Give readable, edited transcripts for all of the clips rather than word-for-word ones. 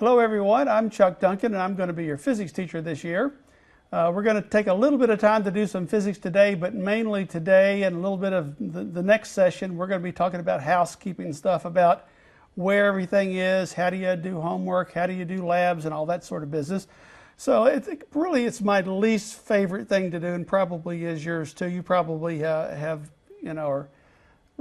Hello everyone, I'm Chuck Duncan and I'm going to be your physics teacher this year. We're going to take a little bit of time to do some physics today, but mainly today and a little bit of the next session, we're going to be talking about housekeeping stuff, about where everything is, how do you do homework, how do you do labs and all that sort of business. So it's my least favorite thing to do, and probably is yours too. You probably are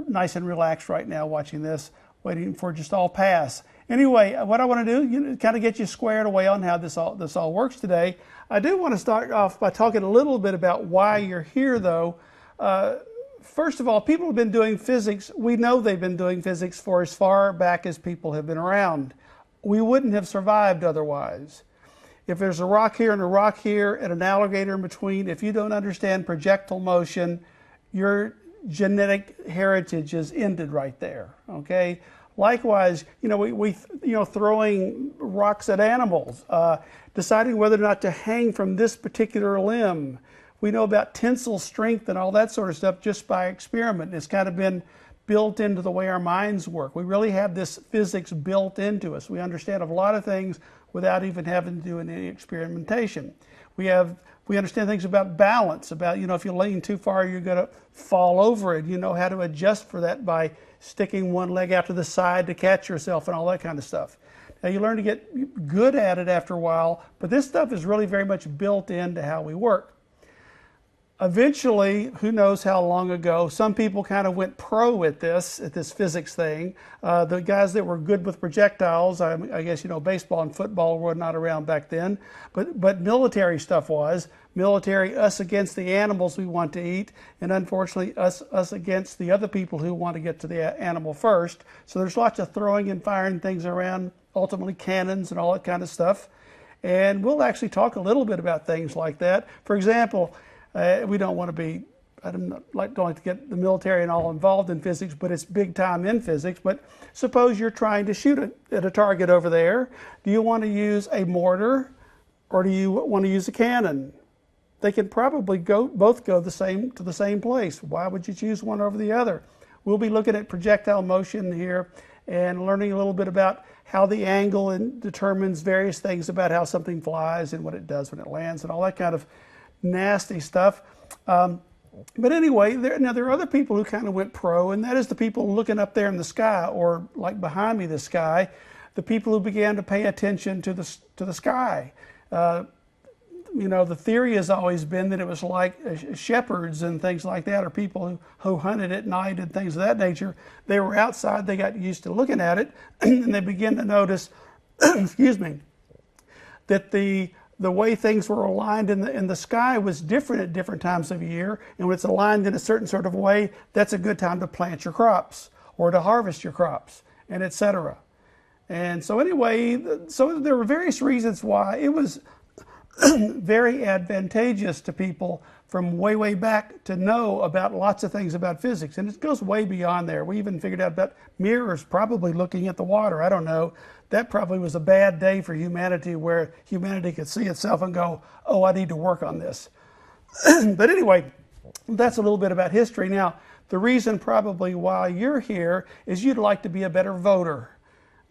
nice and relaxed right now watching this, waiting for just all pass. Anyway, what I want to do, kind of get you squared away on how this all works today. I do want to start off by talking a little bit about why you're here, though. First of all, people have been doing physics. We know they've been doing physics for as far back as people have been around. We wouldn't have survived otherwise. If there's a rock here and a rock here and an alligator in between, if you don't understand projectile motion, your genetic heritage is ended right there, okay? Likewise, we throwing rocks at animals, deciding whether or not to hang from this particular limb. We know about tensile strength and all that sort of stuff just by experiment. It's kind of been built into the way our minds work. We really have this physics built into us. We understand a lot of things without even having to do any experimentation. We understand things about balance, about, if you lean too far, you're going to fall over it. You know how to adjust for that by sticking one leg out to the side to catch yourself and all that kind of stuff. Now, you learn to get good at it after a while, but this stuff is really very much built into how we work. Eventually, who knows how long ago, some people kind of went pro at this physics thing. The guys that were good with projectiles, I guess, baseball and football were not around back then, but military stuff was. Military, us against the animals we want to eat, and unfortunately, us against the other people who want to get to the animal first. So there's lots of throwing and firing things around, ultimately cannons and all that kind of stuff. And we'll actually talk a little bit about things like that. For example, we don't want to be, I don't like to get the military and all involved in physics, but it's big time in physics. But suppose you're trying to shoot at a target over there. Do you want to use a mortar or do you want to use a cannon? They can probably both go to the same place. Why would you choose one over the other? We'll be looking at projectile motion here and learning a little bit about how the angle determines various things about how something flies and what it does when it lands and all that kind of nasty stuff. But anyway, there are other people who kind of went pro, and that is the people looking up there in the sky, or like behind me, the sky, the people who began to pay attention to the sky. The theory has always been that it was like shepherds and things like that, or people who hunted at night and things of that nature. They were outside, they got used to looking at it, and they began to notice, excuse me, that the way things were aligned in the sky was different at different times of year. And when it's aligned in a certain sort of way, that's a good time to plant your crops or to harvest your crops, and etc. And so anyway, so there were various reasons why it was very advantageous to people from way back to know about lots of things about physics. And it goes way beyond there. We even figured out about mirrors probably looking at the water. I don't know. That probably was a bad day for humanity, where humanity could see itself and go, oh, I need to work on this. But anyway, that's a little bit about history. Now, the reason probably why you're here is you'd like to be a better voter.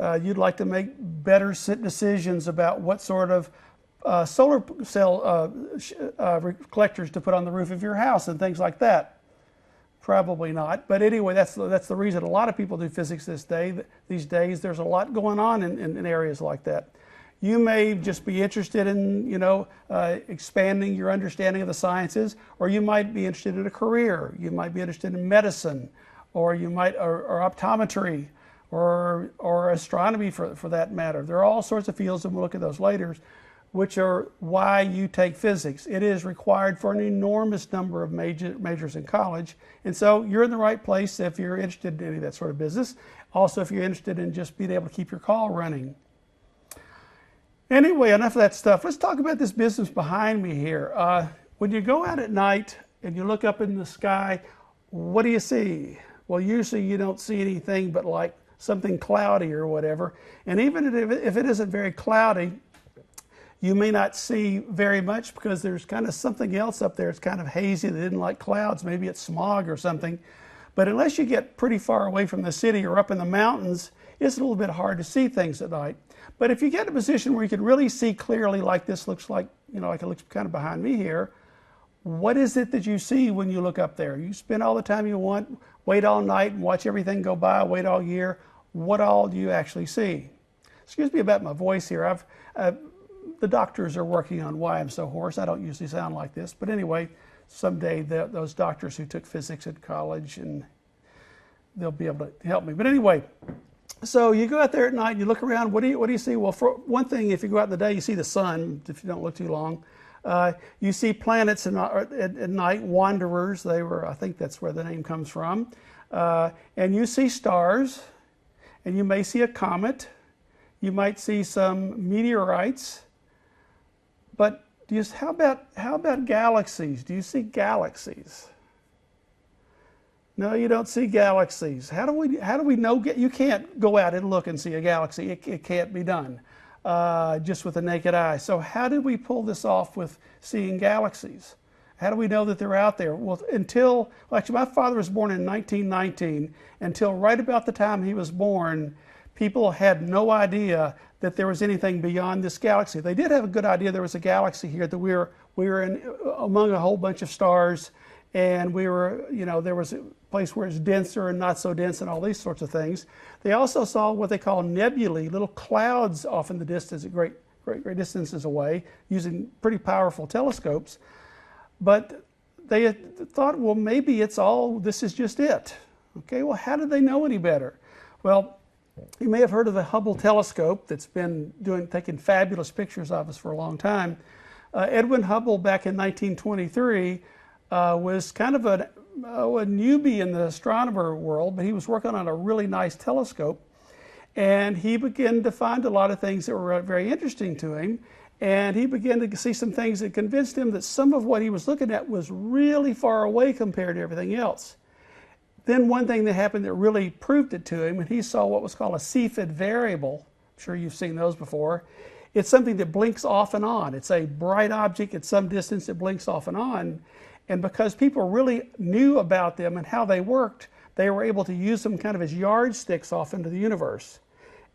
You'd like to make better decisions about what sort of solar cell collectors to put on the roof of your house and things like that. Probably not, but anyway, that's the reason a lot of people do physics these days. There's a lot going on in areas like that. You may just be interested in expanding your understanding of the sciences, or you might be interested in a career. You might be interested in medicine, or optometry, or astronomy for that matter. There are all sorts of fields, and we'll look at those later, which are why you take physics. It is required for an enormous number of majors in college. And so you're in the right place if you're interested in any of that sort of business. Also, if you're interested in just being able to keep your call running. Anyway, enough of that stuff. Let's talk about this business behind me here. When you go out at night and you look up in the sky, what do you see? Well, usually you don't see anything but like something cloudy or whatever. And even if it isn't very cloudy, you may not see very much because there's kind of something else up there. It's kind of hazy that isn't like clouds. Maybe it's smog or something. But unless you get pretty far away from the city or up in the mountains, it's a little bit hard to see things at night. But if you get in a position where you can really see clearly, like this looks like, like it looks kind of behind me here, what is it that you see when you look up there? You spend all the time you want, wait all night and watch everything go by, wait all year. What all do you actually see? Excuse me about my voice here. The doctors are working on why I'm so hoarse. I don't usually sound like this. But anyway, someday those doctors who took physics at college, and they'll be able to help me. But anyway, so you go out there at night, you look around, what do you see? Well, for one thing, if you go out in the day, you see the sun, if you don't look too long. You see planets at night, wanderers. I think that's where the name comes from. And you see stars, and you may see a comet. You might see some meteorites. But how about galaxies? Do you see galaxies? No, you don't see galaxies. How do we know? You can't go out and look and see a galaxy. It can't be done just with the naked eye. So how did we pull this off with seeing galaxies? How do we know that they're out there? Well, actually, my father was born in 1919. Until right about the time he was born, people had no idea that there was anything beyond this galaxy. They did have a good idea there was a galaxy here, that we were in among a whole bunch of stars, and there was a place where it's denser and not so dense and all these sorts of things. They also saw what they call nebulae, little clouds off in the distance at great distances away, using pretty powerful telescopes. But they had thought, well, maybe this is just it. Okay, well, how did they know any better? Well, you may have heard of the Hubble telescope that's been taking fabulous pictures of us for a long time. Edwin Hubble, back in 1923, was kind of a newbie in the astronomer world, but he was working on a really nice telescope. And he began to find a lot of things that were very interesting to him. And he began to see some things that convinced him that some of what he was looking at was really far away compared to everything else. Then one thing that happened that really proved it to him, and he saw what was called a Cepheid variable. I'm sure you've seen those before. It's something that blinks off and on. It's a bright object at some distance that blinks off and on. And because people really knew about them and how they worked, they were able to use them kind of as yardsticks off into the universe.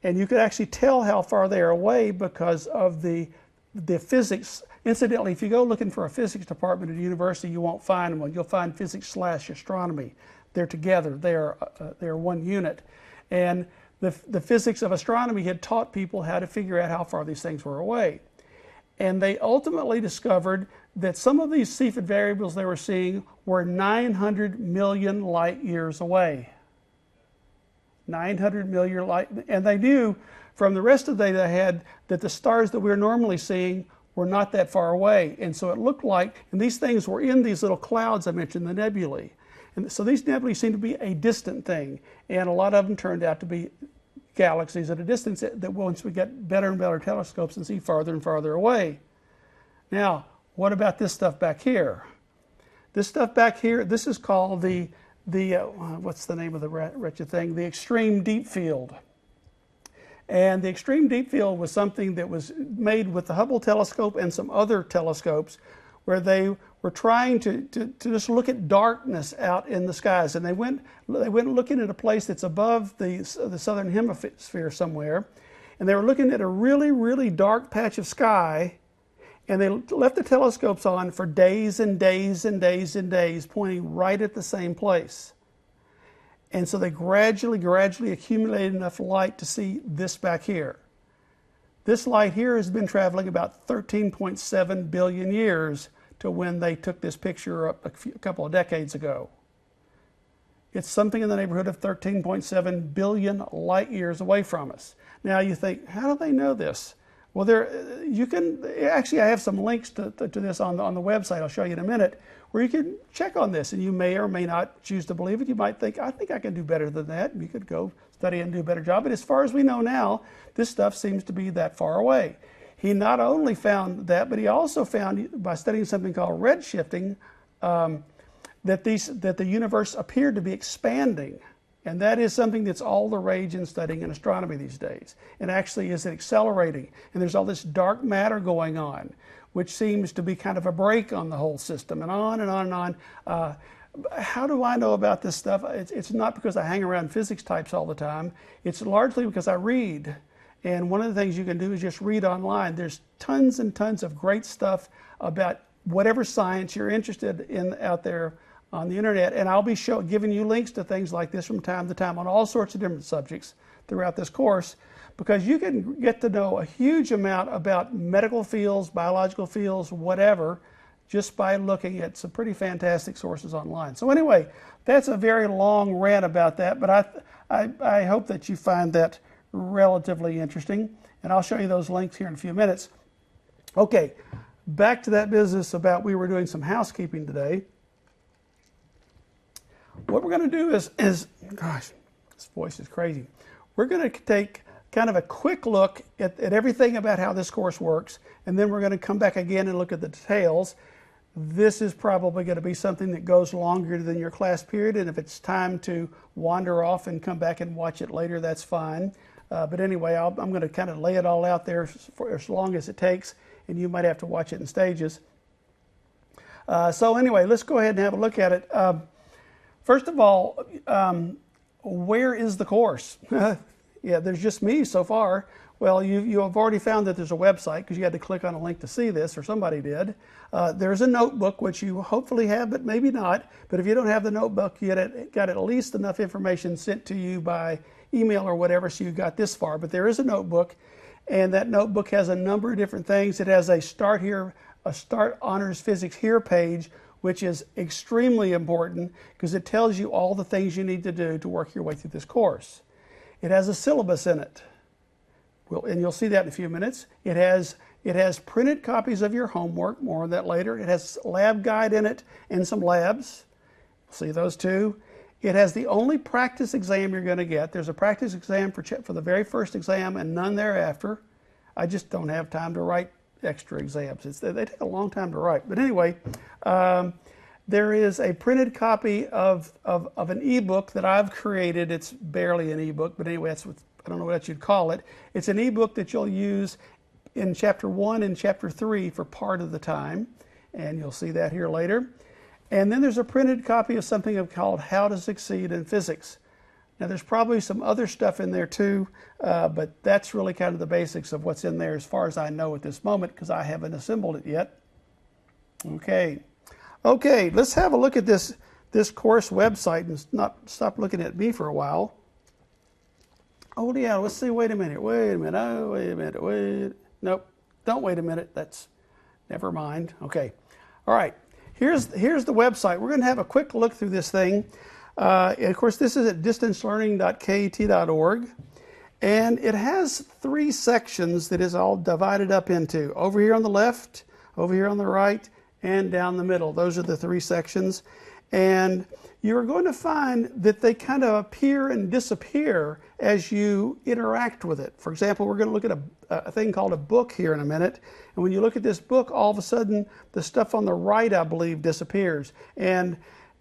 And you could actually tell how far they are away because of the physics. Incidentally, if you go looking for a physics department at a university, you won't find one. You'll find physics/astronomy. They're together. They're one unit. And the physics of astronomy had taught people how to figure out how far these things were away. And they ultimately discovered that some of these Cepheid variables they were seeing were 900 million light years away. 900 million light, and they knew from the rest of the data they had that the stars that we're normally seeing were not that far away. And so it looked like, and these things were in these little clouds I mentioned, the nebulae. And so these nebulae seem to be a distant thing, and a lot of them turned out to be galaxies at a distance that once we get better and better telescopes and see farther and farther away. Now, what about this stuff back here? This stuff back here, this is called what's the name of the wretched thing? The extreme deep field. And the extreme deep field was something that was made with the Hubble telescope and some other telescopes, where they were trying to just look at darkness out in the skies. And they went looking at a place that's above the southern hemisphere somewhere, and they were looking at a really, really dark patch of sky, and they left the telescopes on for days and days and days and days, pointing right at the same place. And so they gradually accumulated enough light to see this back here. This light here has been traveling about 13.7 billion years to when they took this picture up a couple of decades ago. It's something in the neighborhood of 13.7 billion light years away from us. Now you think, how do they know this? Well, I have some links to this on the website. I'll show you in a minute, where you can check on this, and you may or may not choose to believe it. You might think, I think I can do better than that. You could go study and do a better job. But as far as we know now, this stuff seems to be that far away. He not only found that, but he also found, by studying something called redshifting, that the universe appeared to be expanding. And that is something that's all the rage in studying in astronomy these days. And actually, is it accelerating? And there's all this dark matter going on, which seems to be kind of a brake on the whole system, and on and on and on. How do I know about this stuff? It's not because I hang around physics types all the time. It's largely because I read. And one of the things you can do is just read online. There's tons and tons of great stuff about whatever science you're interested in out there on the internet. And I'll be giving you links to things like this from time to time on all sorts of different subjects throughout this course, because you can get to know a huge amount about medical fields, biological fields, whatever, just by looking at some pretty fantastic sources online. So anyway, that's a very long rant about that, but I hope that you find that relatively interesting, and I'll show you those links here in a few minutes. Okay, back to that business about we were doing some housekeeping today. What we're going to do is gosh, this voice is crazy. We're going to take kind of a quick look at everything about how this course works, and then we're going to come back again and look at the details. This is probably going to be something that goes longer than your class period, and if it's time to wander off and come back and watch it later, that's fine. But anyway, I'm going to kind of lay it all out there for as long as it takes, and you might have to watch it in stages. So anyway, let's go ahead and have a look at it. First of all, where is the course? Yeah, there's just me so far. Well, you have already found that there's a website because you had to click on a link to see this, or somebody did. There's a notebook, which you hopefully have, but maybe not. But if you don't have the notebook, you got at least enough information sent to you by email or whatever, so you got this far. But there is a notebook, and that notebook has a number of different things. It has a Start Honors Physics Here page, which is extremely important because it tells you all the things you need to do to work your way through this course. It has a syllabus in it. And you'll see that in a few minutes. It has printed copies of your homework, more on that later. It has a lab guide in it and some labs. See those too. It has the only practice exam you're going to get. There's a practice exam for the very first exam and none thereafter. I just don't have time to write extra exams. They take a long time to write. But anyway, there is a printed copy of an ebook that I've created. It's barely an ebook, but anyway, I don't know what you'd call it. It's an ebook that you'll use in Chapter 1 and Chapter 3 for part of the time, and you'll see that here later. And then there's a printed copy of something called How to Succeed in Physics. Now there's probably some other stuff in there too, but that's really kind of the basics of what's in there as far as I know at this moment, because I haven't assembled it yet. Okay, let's have a look at this course website and not stop looking at me for a while. Oh yeah, let's see, wait a minute, nope, don't wait a minute, never mind. Okay, all right, here's the website. We're going to have a quick look through this thing. And of course, this is at distancelearning.ket.org, and it has 3 sections that is all divided up into. Over here on the left, over here on the right, and down the middle. Those are the 3 sections. And you're going to find that they kind of appear and disappear as you interact with it. For example, we're going to look at a thing called a book here in a minute. And when you look at this book, all of a sudden, the stuff on the right, I believe, disappears. And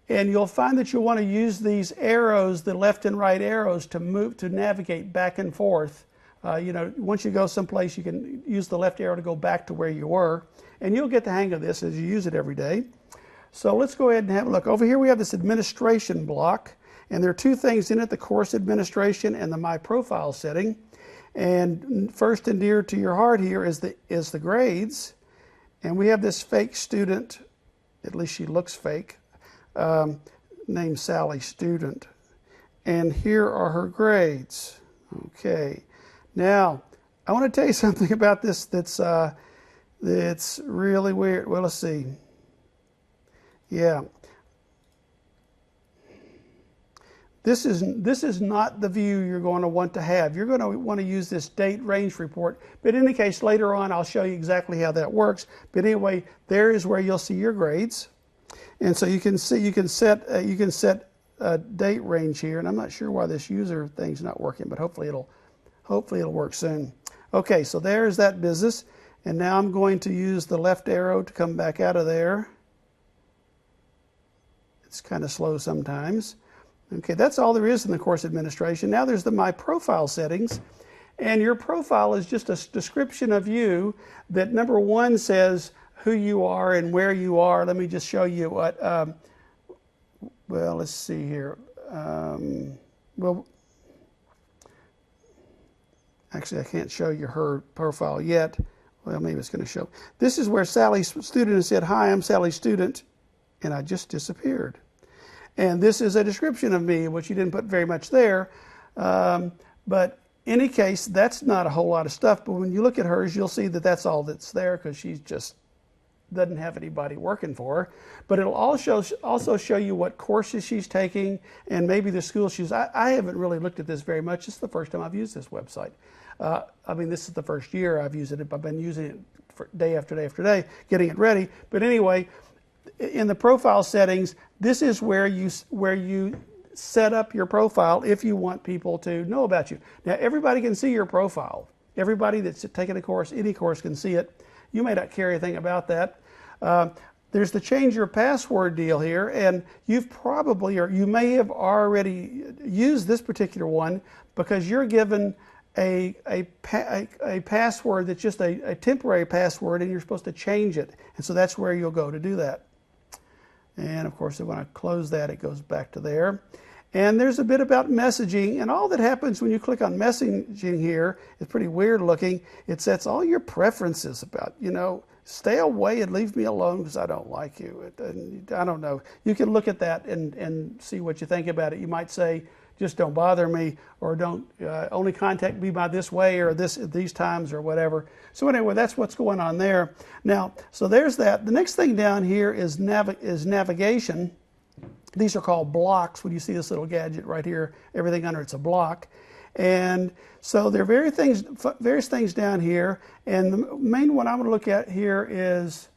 you'll find that you'll want to use these arrows, the left and right arrows, to navigate back and forth. Once you go someplace, you can use the left arrow to go back to where you were. And you'll get the hang of this as you use it every day. So let's go ahead and have a look. Over here we have this administration block, and there are 2 things in it, the course administration and the My Profile setting. And first and dear to your heart here is the grades. And we have this fake student, at least she looks fake, named Sally Student. And here are her grades. Okay. Now, I want to tell you something about this that's really weird. Well, let's see. Yeah. This is not the view you're going to want to have. You're going to want to use this date range report. But in any case, later on, I'll show you exactly how that works. But anyway, there is where you'll see your grades. And so you can set a date range here. And I'm not sure why this user thing's not working, but hopefully it'll work soon. Okay, so there's that business. And now I'm going to use the left arrow to come back out of there. It's kind of slow sometimes. Okay, that's all there is in the course administration. Now there's the My Profile settings. And your profile is just a description of you that, number 1, says who you are and where you are. Let me just show you well, let's see here. Well, actually, I can't show you her profile yet. Well, maybe it's going to show. This is where Sally's student said, "Hi, I'm Sally's student," and I just disappeared. And this is a description of me, which you didn't put very much there. But in any case, that's not a whole lot of stuff. But when you look at hers, you'll see that that's all that's there because she's just doesn't have anybody working for her. But it'll also show you what courses she's taking and maybe the school she's. I haven't really looked at this very much. This is the first time I've used this website. I mean, this is the first year I've used it. I've been using it for day after day after day, getting it ready. But anyway, in the profile settings, this is where you set up your profile if you want people to know about you. Now, everybody can see your profile. Everybody that's taken a course, any course, can see it. You may not care anything about that. There's the change your password deal here, and you've probably, or you may have already used this particular one because you're given a password that's just a temporary password, and you're supposed to change it. And so that's where you'll go to do that. And of course, when I close that, it goes back to there. And there's a bit about messaging, and all that happens when you click on messaging here is pretty weird looking. It sets all your preferences about, stay away and leave me alone because I don't like you. And I don't know. You can look at that and see what you think about it. You might say, just don't bother me, or don't only contact me by this way or these times or whatever. So anyway, that's what's going on there. Now, so there's that. The next thing down here is navigation. These are called blocks. When you see this little gadget right here, everything under it's a block. And so there are various things down here. And the main one I'm going to look at here is,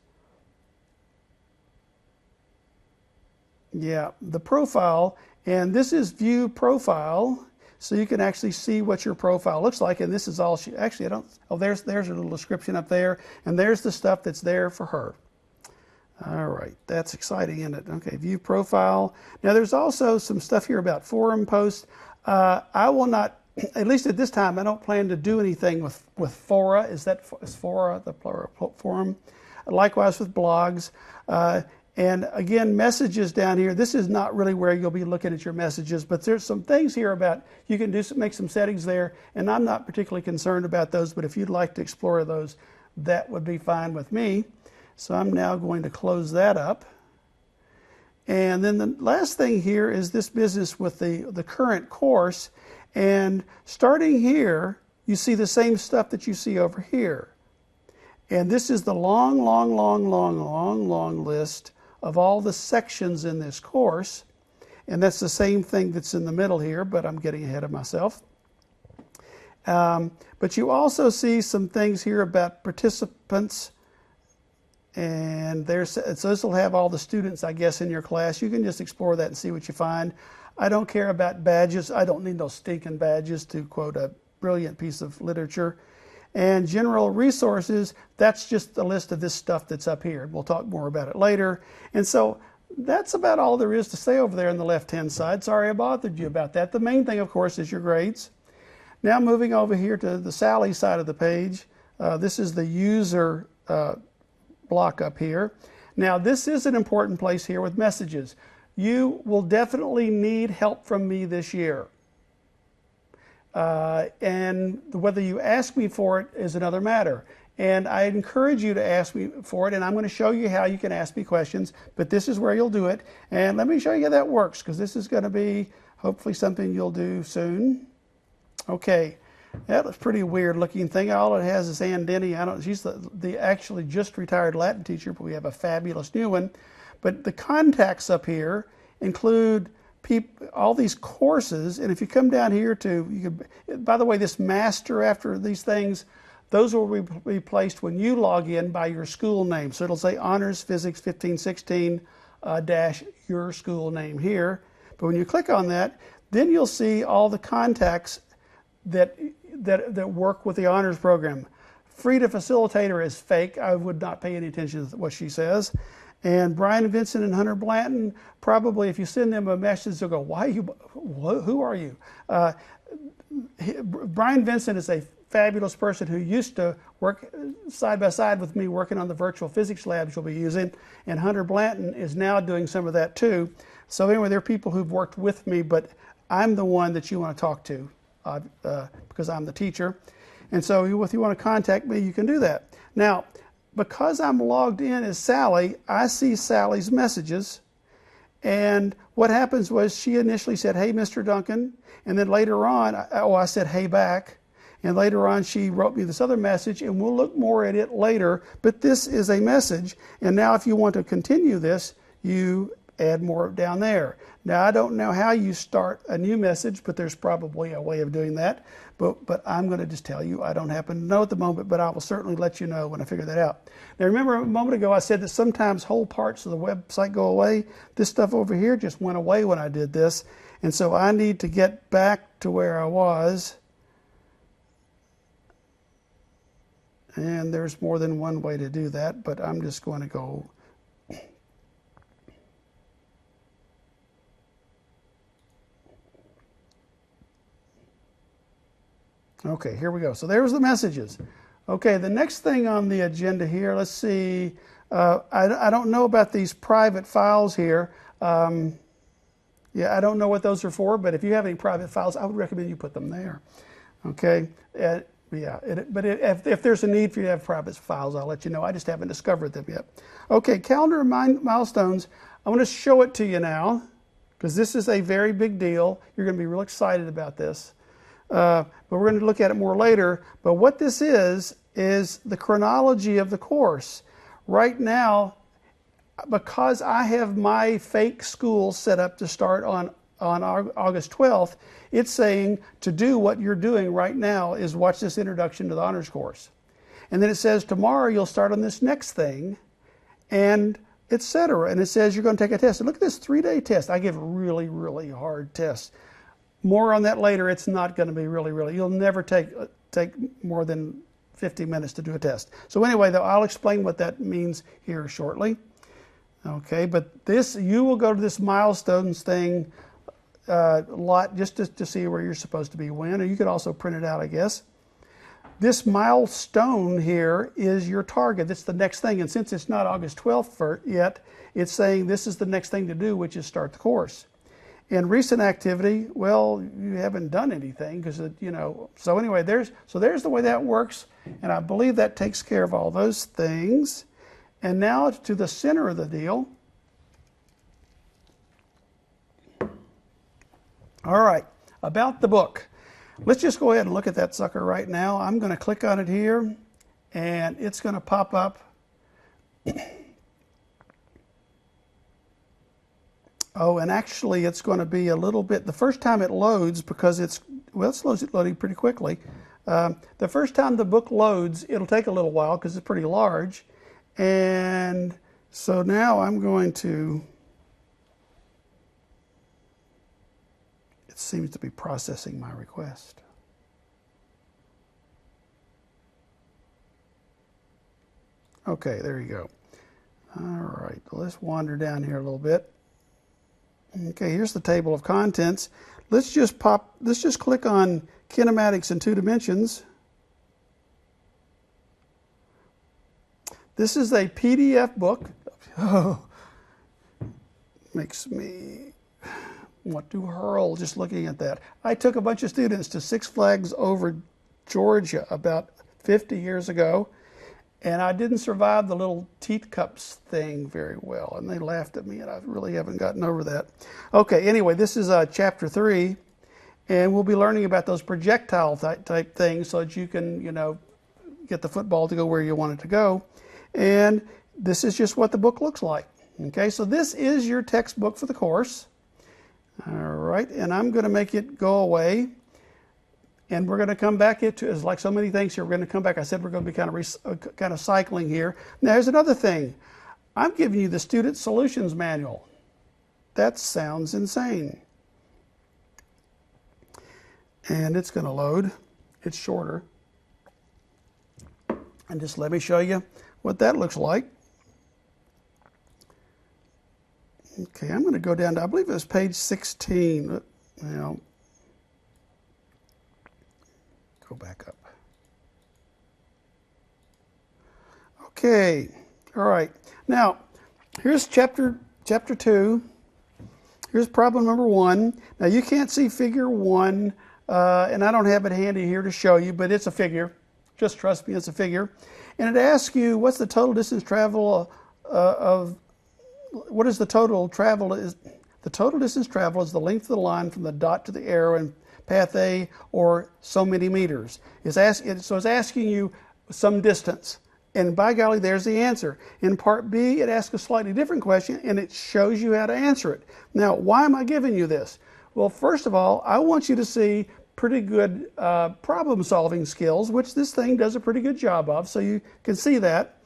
the profile. And this is view profile. So you can actually see what your profile looks like. And this is all there's a little description up there. And there's the stuff that's there for her. All right, that's exciting, isn't it? Okay, view profile. Now there's also some stuff here about forum posts. I will not, at least at this time, I don't plan to do anything with fora. Is fora the plural forum? Likewise with blogs. And again, messages down here. This is not really where you'll be looking at your messages, but there's some things here about you can make some settings there, and I'm not particularly concerned about those, but if you'd like to explore those, that would be fine with me. So I'm now going to close that up. And then the last thing here is this business with the current course. And starting here, you see the same stuff that you see over here. And this is the long list of all the sections in this course. And that's the same thing that's in the middle here, but I'm getting ahead of myself. But you also see some things here about participants. And so this will have all the students, I guess, in your class. You can just explore that and see what you find. I don't care about badges. I don't need those stinking badges, to quote a brilliant piece of literature. And general resources, that's just a list of this stuff that's up here. We'll talk more about it later. And so that's about all there is to say over there on the left-hand side. Sorry I bothered you about that. The main thing, of course, is your grades. Now moving over here to the Sally side of the page. This is the user block up here. Now this is an important place here with messages. You will definitely need help from me this year. And whether you ask me for it is another matter. And I encourage you to ask me for it, and I'm going to show you how you can ask me questions, but this is where you'll do it. And let me show you how that works, because this is going to be hopefully something you'll do soon. Okay. That looks pretty weird looking thing. All it has is Ann Denny. She's the actually just retired Latin teacher, but we have a fabulous new one. But the contacts up here include all these courses. And if you come down here by the way, this master after these things, those will be placed when you log in by your school name. So it'll say Honors Physics 1516 dash your school name here. But when you click on that, then you'll see all the contacts that work with the honors program. Frida Facilitator is fake. I would not pay any attention to what she says. And Brian Vincent and Hunter Blanton, probably if you send them a message, they'll go, who are you? Brian Vincent is a fabulous person who used to work side by side with me working on the virtual physics labs you'll be using, and Hunter Blanton is now doing some of that too. So anyway, there are people who've worked with me, but I'm the one that you want to talk to because I'm the teacher. And so if you want to contact me, you can do that. Now, because I'm logged in as Sally, I see Sally's messages. And what happens was she initially said, "Hey, Mr. Duncan." And then later on, I said, "Hey, back." And later on, she wrote me this other message, and we'll look more at it later. But this is a message. And now if you want to continue this, you add more down there. Now, I don't know how you start a new message, but there's probably a way of doing that. But I'm going to just tell you, I don't happen to know at the moment, but I will certainly let you know when I figure that out. Now, remember a moment ago I said that sometimes whole parts of the website go away? This stuff over here just went away when I did this. And so I need to get back to where I was. And there's more than one way to do that, but I'm just going to go. Okay, here we go. So there's the messages. Okay, the next thing on the agenda here, let's see. I don't know about these private files here. Yeah, I don't know what those are for, but if you have any private files, I would recommend you put them there. Okay, but if there's a need for you to have private files, I'll let you know. I just haven't discovered them yet. Okay, calendar milestones. I'm going to show it to you now because this is a very big deal. You're going to be real excited about this. But we're going to look at it more later. But what this is the chronology of the course. Right now, because I have my fake school set up to start on August 12th, it's saying to do what you're doing right now is watch this introduction to the honors course. And then it says tomorrow you'll start on this next thing, and etc. And it says you're going to take a test. And look at this 3-day test. I give really, really hard tests. More on that later. It's not going to be really. You'll never take more than 50 minutes to do a test. So anyway, though, I'll explain what that means here shortly. Okay, but this, you will go to this milestones thing a lot just to see where you're supposed to be when, or you could also print it out, I guess. This milestone here is your target. That's the next thing, and since it's not August 12th yet, it's saying this is the next thing to do, which is start the course. In recent activity, well, you haven't done anything because, so anyway, there's the way that works, and I believe that takes care of all those things. And now to the center of the deal. All right, about the book. Let's just go ahead and look at that sucker right now. I'm going to click on it here, and it's going to pop up. Oh, and actually it's going to be a little bit, the first time it loads, because it's loading pretty quickly. The first time the book loads, it'll take a little while because it's pretty large. And so now I'm going to, it seems to be processing my request. Okay, there you go. All right, let's wander down here a little bit. Okay, here's the table of contents. Let's just click on kinematics in 2 dimensions. This is a PDF book. Oh, makes me want to hurl just looking at that. I took a bunch of students to Six Flags Over Georgia about 50 years ago, and I didn't survive the little teat cups thing very well, and they laughed at me, and I really haven't gotten over that. Okay, anyway, this is chapter 3, and we'll be learning about those projectile type things so that you can, get the football to go where you want it to go. And this is just what the book looks like. Okay, so this is your textbook for the course. All right, and I'm going to make it go away. And we're going to come back into, as like so many things here, we're going to come back. I said we're going to be kind of cycling here. Now, here's another thing. I'm giving you the Student Solutions Manual. That sounds insane. And it's going to load. It's shorter. And just let me show you what that looks like. Okay, I'm going to go down to, I believe it was page 16. Now, go back up. Okay, all right. Now, here's chapter 2. Here's problem number 1. Now, you can't see figure 1, and I don't have it handy here to show you, but it's a figure. Just trust me, it's a figure. And it asks you, what's the total distance travel what is the total travel? The total distance travel is the length of the line from the dot to the arrow in path A, or so many meters. So it's asking you some distance. And by golly, there's the answer. In part B, it asks a slightly different question, and it shows you how to answer it. Now, why am I giving you this? Well, first of all, I want you to see pretty good problem-solving skills, which this thing does a pretty good job of, so you can see that.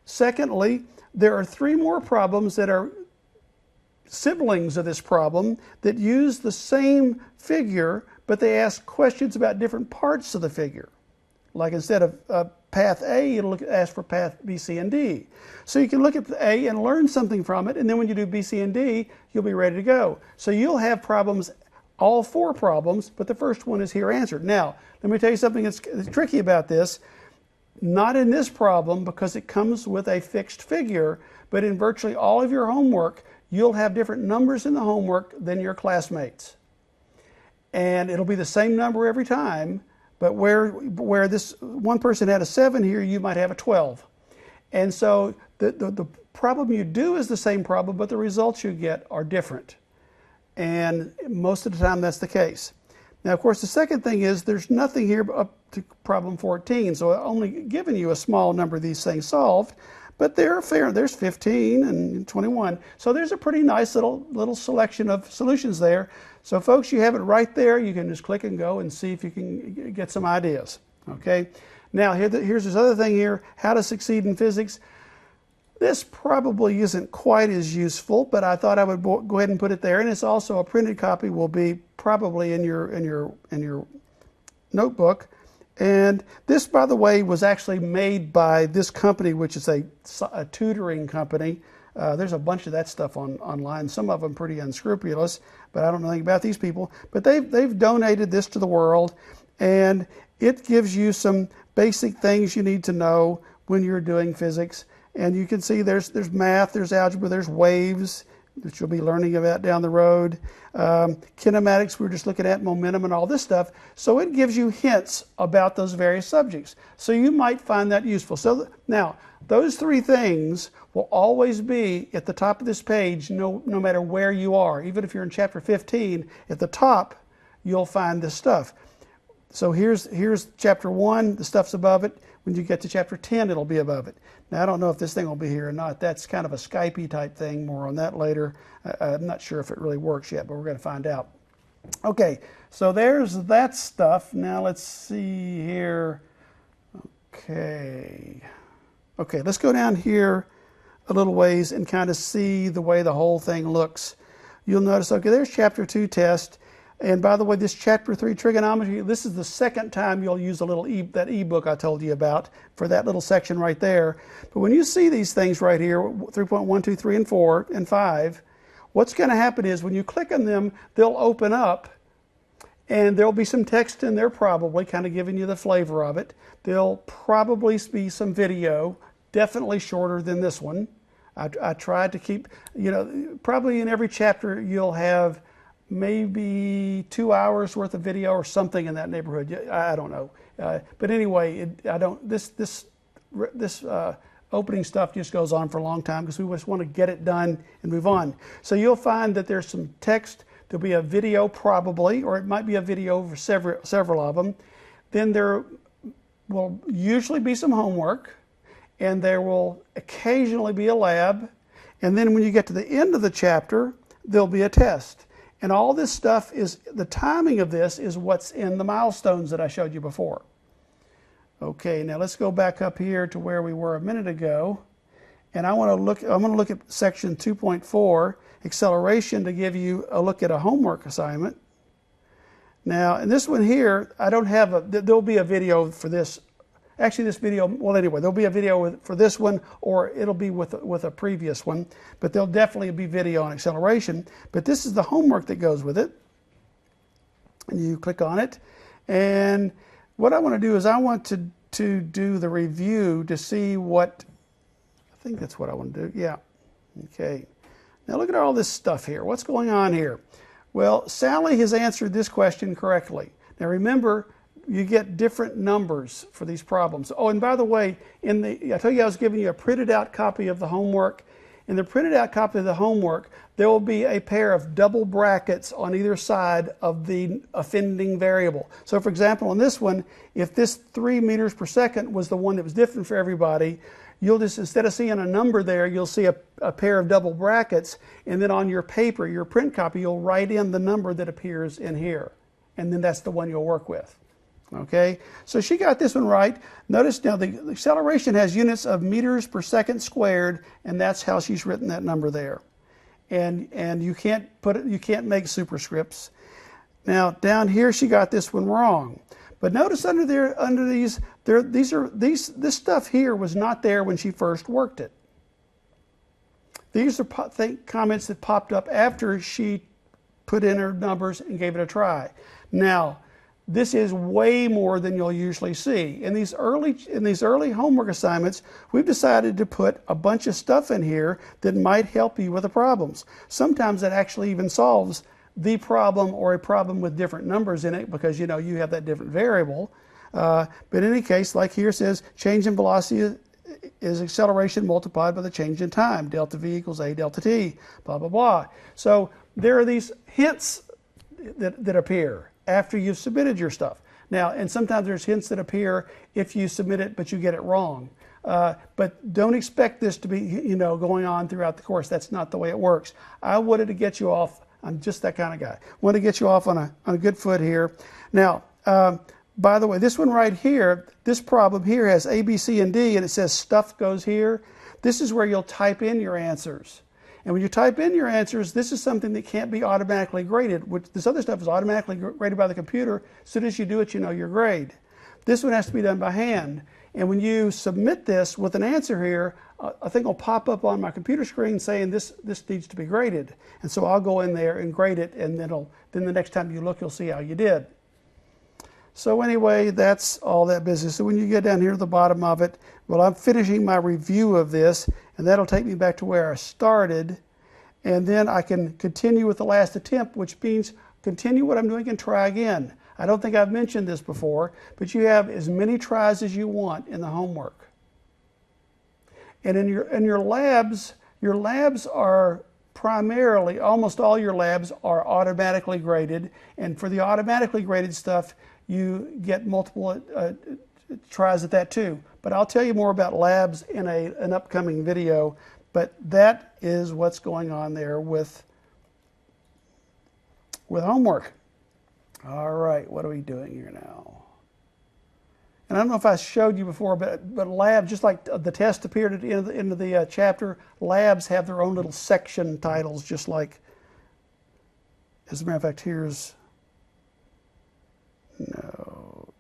Secondly, there are 3 more problems that are siblings of this problem that use the same figure, but they ask questions about different parts of the figure. Like instead of path A, it'll ask for path B, C, and D. So you can look at A and learn something from it, and then when you do B, C, and D, you'll be ready to go. So you'll have problems, all 4 problems, but the first one is here answered. Now, let me tell you something that's tricky about this. Not in this problem, because it comes with a fixed figure, but in virtually all of your homework, you'll have different numbers in the homework than your classmates. And it'll be the same number every time, but where this one person had a 7 here, you might have a 12. And so the problem you do is the same problem, but the results you get are different. And most of the time that's the case. Now, of course, the second thing is there's nothing here up to problem 14, so I've only given you a small number of these things solved, but they're fair. There's 15 and 21. So there's a pretty nice little selection of solutions there. So folks, you have it right there. You can just click and go and see if you can get some ideas. Okay. Now here's this other thing here, how to succeed in physics. This probably isn't quite as useful, but I thought I would go ahead and put it there. And it's also a printed copy, will be probably in your notebook. And this, by the way, was actually made by this company, which is a tutoring company. There's a bunch of that stuff online. Some of them pretty unscrupulous, but I don't know anything about these people. But they've donated this to the world, and it gives you some basic things you need to know when you're doing physics. And you can see there's math, there's algebra, there's waves, which you'll be learning about down the road. Kinematics, we're just looking at momentum and all this stuff. So it gives you hints about those various subjects. So you might find that useful. So now, those 3 things will always be at the top of this page, no matter where you are. Even if you're in chapter 15, at the top, you'll find this stuff. So here's chapter 1, the stuff's above it. When you get to chapter 10, it'll be above it. Now, I don't know if this thing will be here or not. That's kind of a Skype-y type thing. More on that later. I'm not sure if it really works yet, but we're going to find out. Okay, so there's that stuff. Now, let's see here. Okay, let's go down here a little ways and kind of see the way the whole thing looks. You'll notice, okay, there's chapter 2 test. And by the way, this chapter 3 trigonometry, this is the second time you'll use that ebook I told you about for that little section right there. But when you see these things right here, 3.1, 2, 3, and 4, and 5, what's going to happen is when you click on them, they'll open up, and there'll be some text in there probably, kind of giving you the flavor of it. There'll probably be some video, definitely shorter than this one. I tried to keep, probably in every chapter you'll have maybe 2 hours worth of video or something in that neighborhood. I don't know. But anyway, this opening stuff just goes on for a long time because we just want to get it done and move on. So you'll find that there's some text. There'll be a video probably, or it might be a video for several of them. Then there will usually be some homework, and there will occasionally be a lab. And then when you get to the end of the chapter, there'll be a test. And all this stuff the timing of this is what's in the milestones that I showed you before. Okay, now let's go back up here to where we were a minute ago. And I'm going to look at section 2.4, acceleration, to give you a look at a homework assignment. Now, in this one here, I don't have there'll be a video for this. Actually, this video, well, anyway, there'll be a video for this one, or it'll be with a previous one, but there'll definitely be video on acceleration. But this is the homework that goes with it. And you click on it. And what I want to do is I want to do the review to see what think that's what I want to do. Yeah. Okay. Now look at all this stuff here. What's going on here? Well, Sally has answered this question correctly. Now remember, you get different numbers for these problems. Oh, and by the way, I told you I was giving you a printed out copy of the homework. In the printed out copy of the homework, there will be a pair of double brackets on either side of the offending variable. So for example, on this one, if this 3 meters per second was the one that was different for everybody, you'll just, instead of seeing a number there, you'll see a pair of double brackets, and then on your paper, your print copy, you'll write in the number that appears in here. And then that's the one you'll work with. Okay, so she got this one right. Notice now the acceleration has units of meters per second squared, and that's how she's written that number there. And you can't put it, you can't make superscripts. Now down here she got this one wrong. But notice under these, this stuff here was not there when she first worked it. These are comments that popped up after she put in her numbers and gave it a try. Now, this is way more than you'll usually see. In these early homework assignments, we've decided to put a bunch of stuff in here that might help you with the problems. Sometimes that actually even solves the problem or a problem with different numbers in it because you know you have that different variable. But in any case, like here it says, change in velocity is acceleration multiplied by the change in time. Delta V equals A delta T, blah, blah, blah. So there are these hints that appear after you've submitted your stuff. Now, and sometimes there's hints that appear if you submit it, but you get it wrong. But don't expect this to be, you know, going on throughout the course. That's not the way it works. I wanted to get you off. I'm just that kind of guy. Want to get you off on a good foot here. Now, by the way, this one right here, this problem here has A, B, C, and D, and it says stuff goes here. This is where you'll type in your answers. And when you type in your answers, this is something that can't be automatically graded. Which this other stuff is automatically graded by the computer. As soon as you do it, you know your grade. This one has to be done by hand. And when you submit this with an answer here, a thing will pop up on my computer screen saying this needs to be graded. And so I'll go in there and grade it, and then the next time you look, you'll see how you did. So anyway, that's all that business. So when you get down here to the bottom of it, well, I'm finishing my review of this, and that'll take me back to where I started. And then I can continue with the last attempt, which means continue what I'm doing and try again. I don't think I've mentioned this before, but you have as many tries as you want in the homework. And in your labs are primarily, almost all your labs are automatically graded. And for the automatically graded stuff, you get multiple tries at that too. But I'll tell you more about labs in an upcoming video. But that is what's going on there with homework. All right, what are we doing here now? And I don't know if I showed you before, but labs, just like the test appeared at the end of the chapter, labs have their own little section titles, just like, as a matter of fact, here's, no,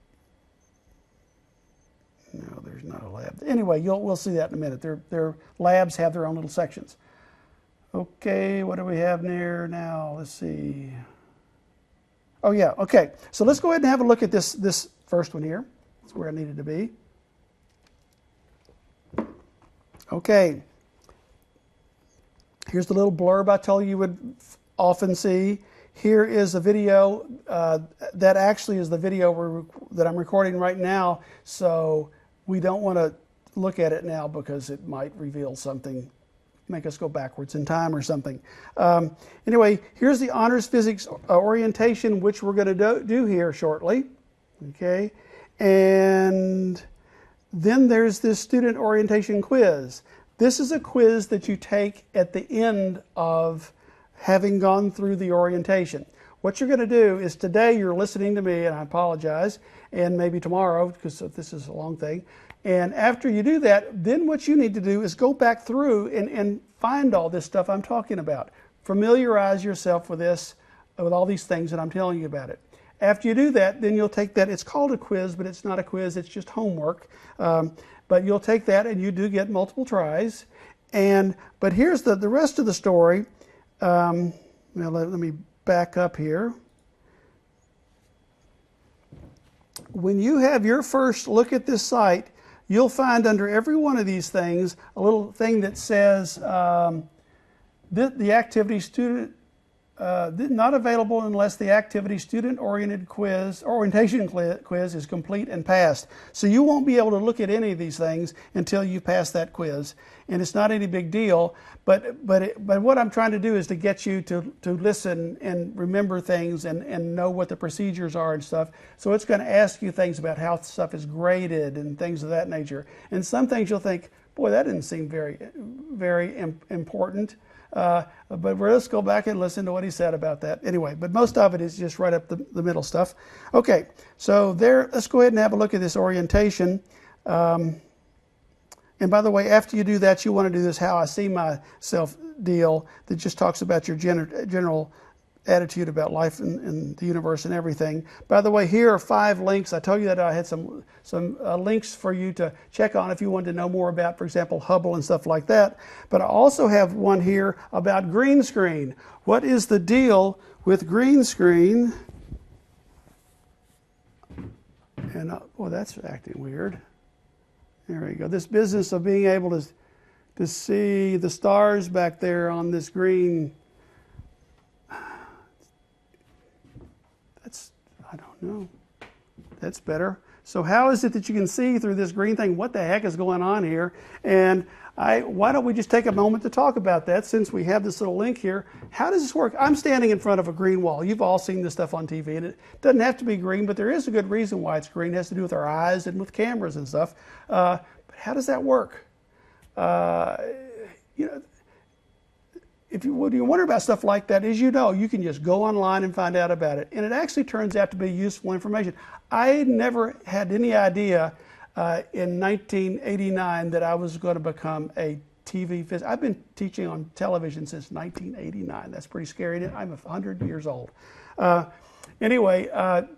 there's not a lab. Anyway, we'll see that in a minute. Their labs have their own little sections. Okay, what do we have there now? Let's see. Oh yeah, okay. So let's go ahead and have a look at this first one here. That's where I needed to be. Okay. Here's the little blurb I told you would often see. Here is a video. That actually is the video that I'm recording right now. So we don't want to look at it now because it might reveal something, make us go backwards in time or something. Anyway, here's the honors physics orientation, which we're going to do here shortly. Okay, and then there's this student orientation quiz. This is a quiz that you take at the end of having gone through the orientation. What you're going to do is today you're listening to me, and I apologize, and maybe tomorrow, because this is a long thing. And after you do that, then what you need to do is go back through and find all this stuff I'm talking about. Familiarize yourself with this, with all these things that I'm telling you about it. After you do that, then you'll take that. It's called a quiz, but it's not a quiz. It's just homework. But you'll take that, and you do get multiple tries. But here's the rest of the story. Now let me back up here. When you have your first look at this site, you'll find under every one of these things a little thing that says the activity student not available unless the activity orientation quiz is complete and passed. So you won't be able to look at any of these things until you pass that quiz, and it's not any big deal. But what I'm trying to do is to get you to listen and remember things and know what the procedures are and stuff. So it's going to ask you things about how stuff is graded and things of that nature. And some things you'll think, boy, that didn't seem very important. But let's go back and listen to what he said about that. Anyway, but most of it is just right up the middle stuff. Okay, so let's go ahead and have a look at this orientation. And by the way, after you do that, you want to do this how I see myself deal that just talks about your general attitude about life and the universe and everything. By the way, here are 5 links. I told you that I had some links for you to check on if you wanted to know more about, for example, Hubble and stuff like that. But I also have one here about green screen. What is the deal with green screen? And well, that's acting weird. There we go. This business of being able to see the stars back there on this green. I don't know. That's better. So how is it that you can see through this green thing? What the heck is going on here? And why don't we just take a moment to talk about that since we have this little link here. How does this work? I'm standing in front of a green wall. You've all seen this stuff on TV, and it doesn't have to be green, but there is a good reason why it's green. It has to do with our eyes and with cameras and stuff. But how does that work? If you wonder about stuff like that, as you know, you can just go online and find out about it. And it actually turns out to be useful information. I never had any idea in 1989 that I was going to become a TV physicist. I've been teaching on television since 1989. That's pretty scary. I'm 100 years old. Anyway,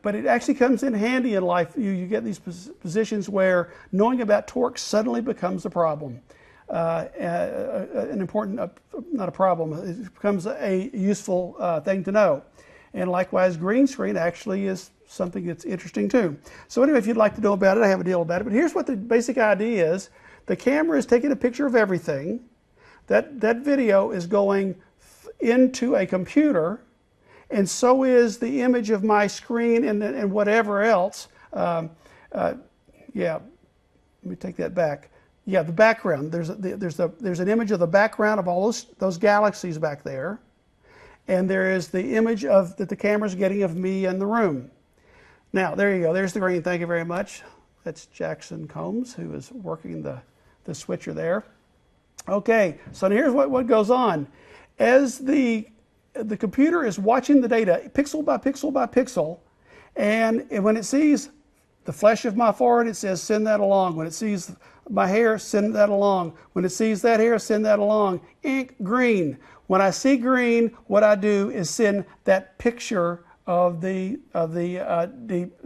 but it actually comes in handy in life. You get these positions where knowing about torque suddenly becomes a problem. An important, not a problem, it becomes a useful thing to know. And likewise, green screen actually is something that's interesting too. So anyway, if you'd like to know about it, I have a deal about it. But here's what the basic idea is. The camera is taking a picture of everything. That video is going into a computer, and so is the image of my screen and whatever else. Yeah, let me take that back. Yeah, the background. There's an image of the background of all those galaxies back there, and there is the image that the camera's getting of me in the room. Now, there you go. There's the green. Thank you very much. That's Jackson Combs, who is working the switcher there. Okay, so here's what goes on. As the computer is watching the data pixel by pixel by pixel, and when it sees the flesh of my forehead, it says send that along. When it sees my hair, send that along. When it sees that hair, send that along. Ink, green. When I see green, what I do is send that picture of the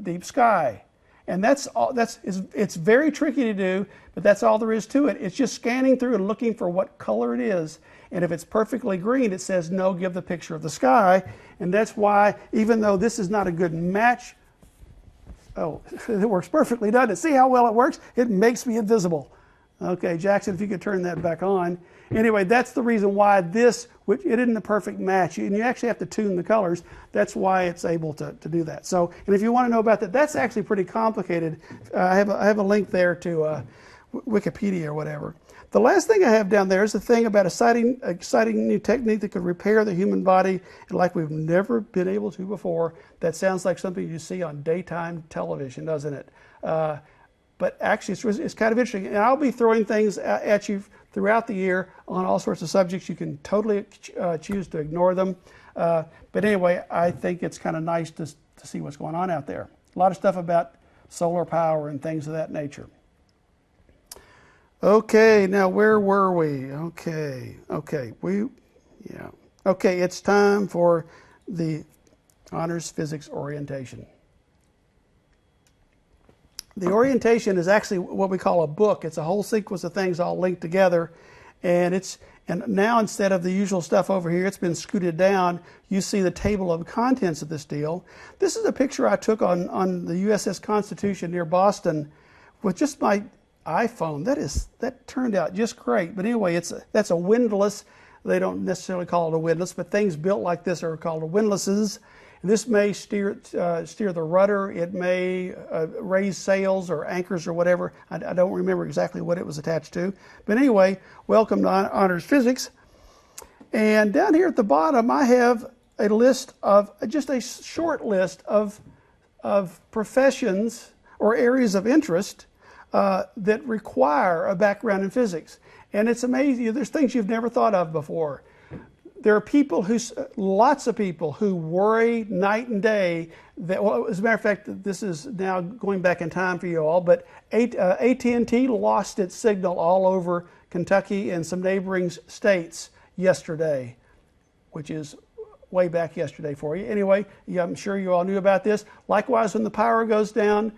deep sky. And that's all. It's very tricky to do, but that's all there is to it. It's just scanning through and looking for what color it is. And if it's perfectly green, it says no, give the picture of the sky. And that's why, even though this is not a good match, oh, it works perfectly, doesn't it? See how well it works? It makes me invisible. Okay, Jackson, if you could turn that back on. Anyway, that's the reason why it isn't a perfect match. And you actually have to tune the colors. That's why it's able to do that. So, and if you want to know about that, that's actually pretty complicated. I have a link there to Wikipedia or whatever. The last thing I have down there is the thing about an exciting new technique that could repair the human body like we've never been able to before. That sounds like something you see on daytime television, doesn't it? But actually, it's kind of interesting. And I'll be throwing things at you throughout the year on all sorts of subjects. You can totally choose to ignore them. But anyway, I think it's kind of nice to see what's going on out there. A lot of stuff about solar power and things of that nature. Okay, now where were we? Okay, it's time for the honors physics orientation. The orientation is actually what we call a book. It's a whole sequence of things all linked together, and now instead of the usual stuff over here, it's been scooted down. You see the table of contents of this deal. This is a picture I took on the USS Constitution near Boston with just my iPhone. That turned out just great. But anyway, that's a windlass. They don't necessarily call it a windlass, but things built like this are called windlasses. This may steer the rudder. It may raise sails or anchors or whatever. I don't remember exactly what it was attached to. But anyway, welcome to Honors Physics. And down here at the bottom, I have a list of, just a short list of professions or areas of interest that require a background in physics. And it's amazing. There's things you've never thought of before. There are people lots of people who worry night and day that, well, as a matter of fact, this is now going back in time for you all, but AT&T lost its signal all over Kentucky and some neighboring states yesterday, which is way back yesterday for you. Anyway, yeah, I'm sure you all knew about this. Likewise, when the power goes down,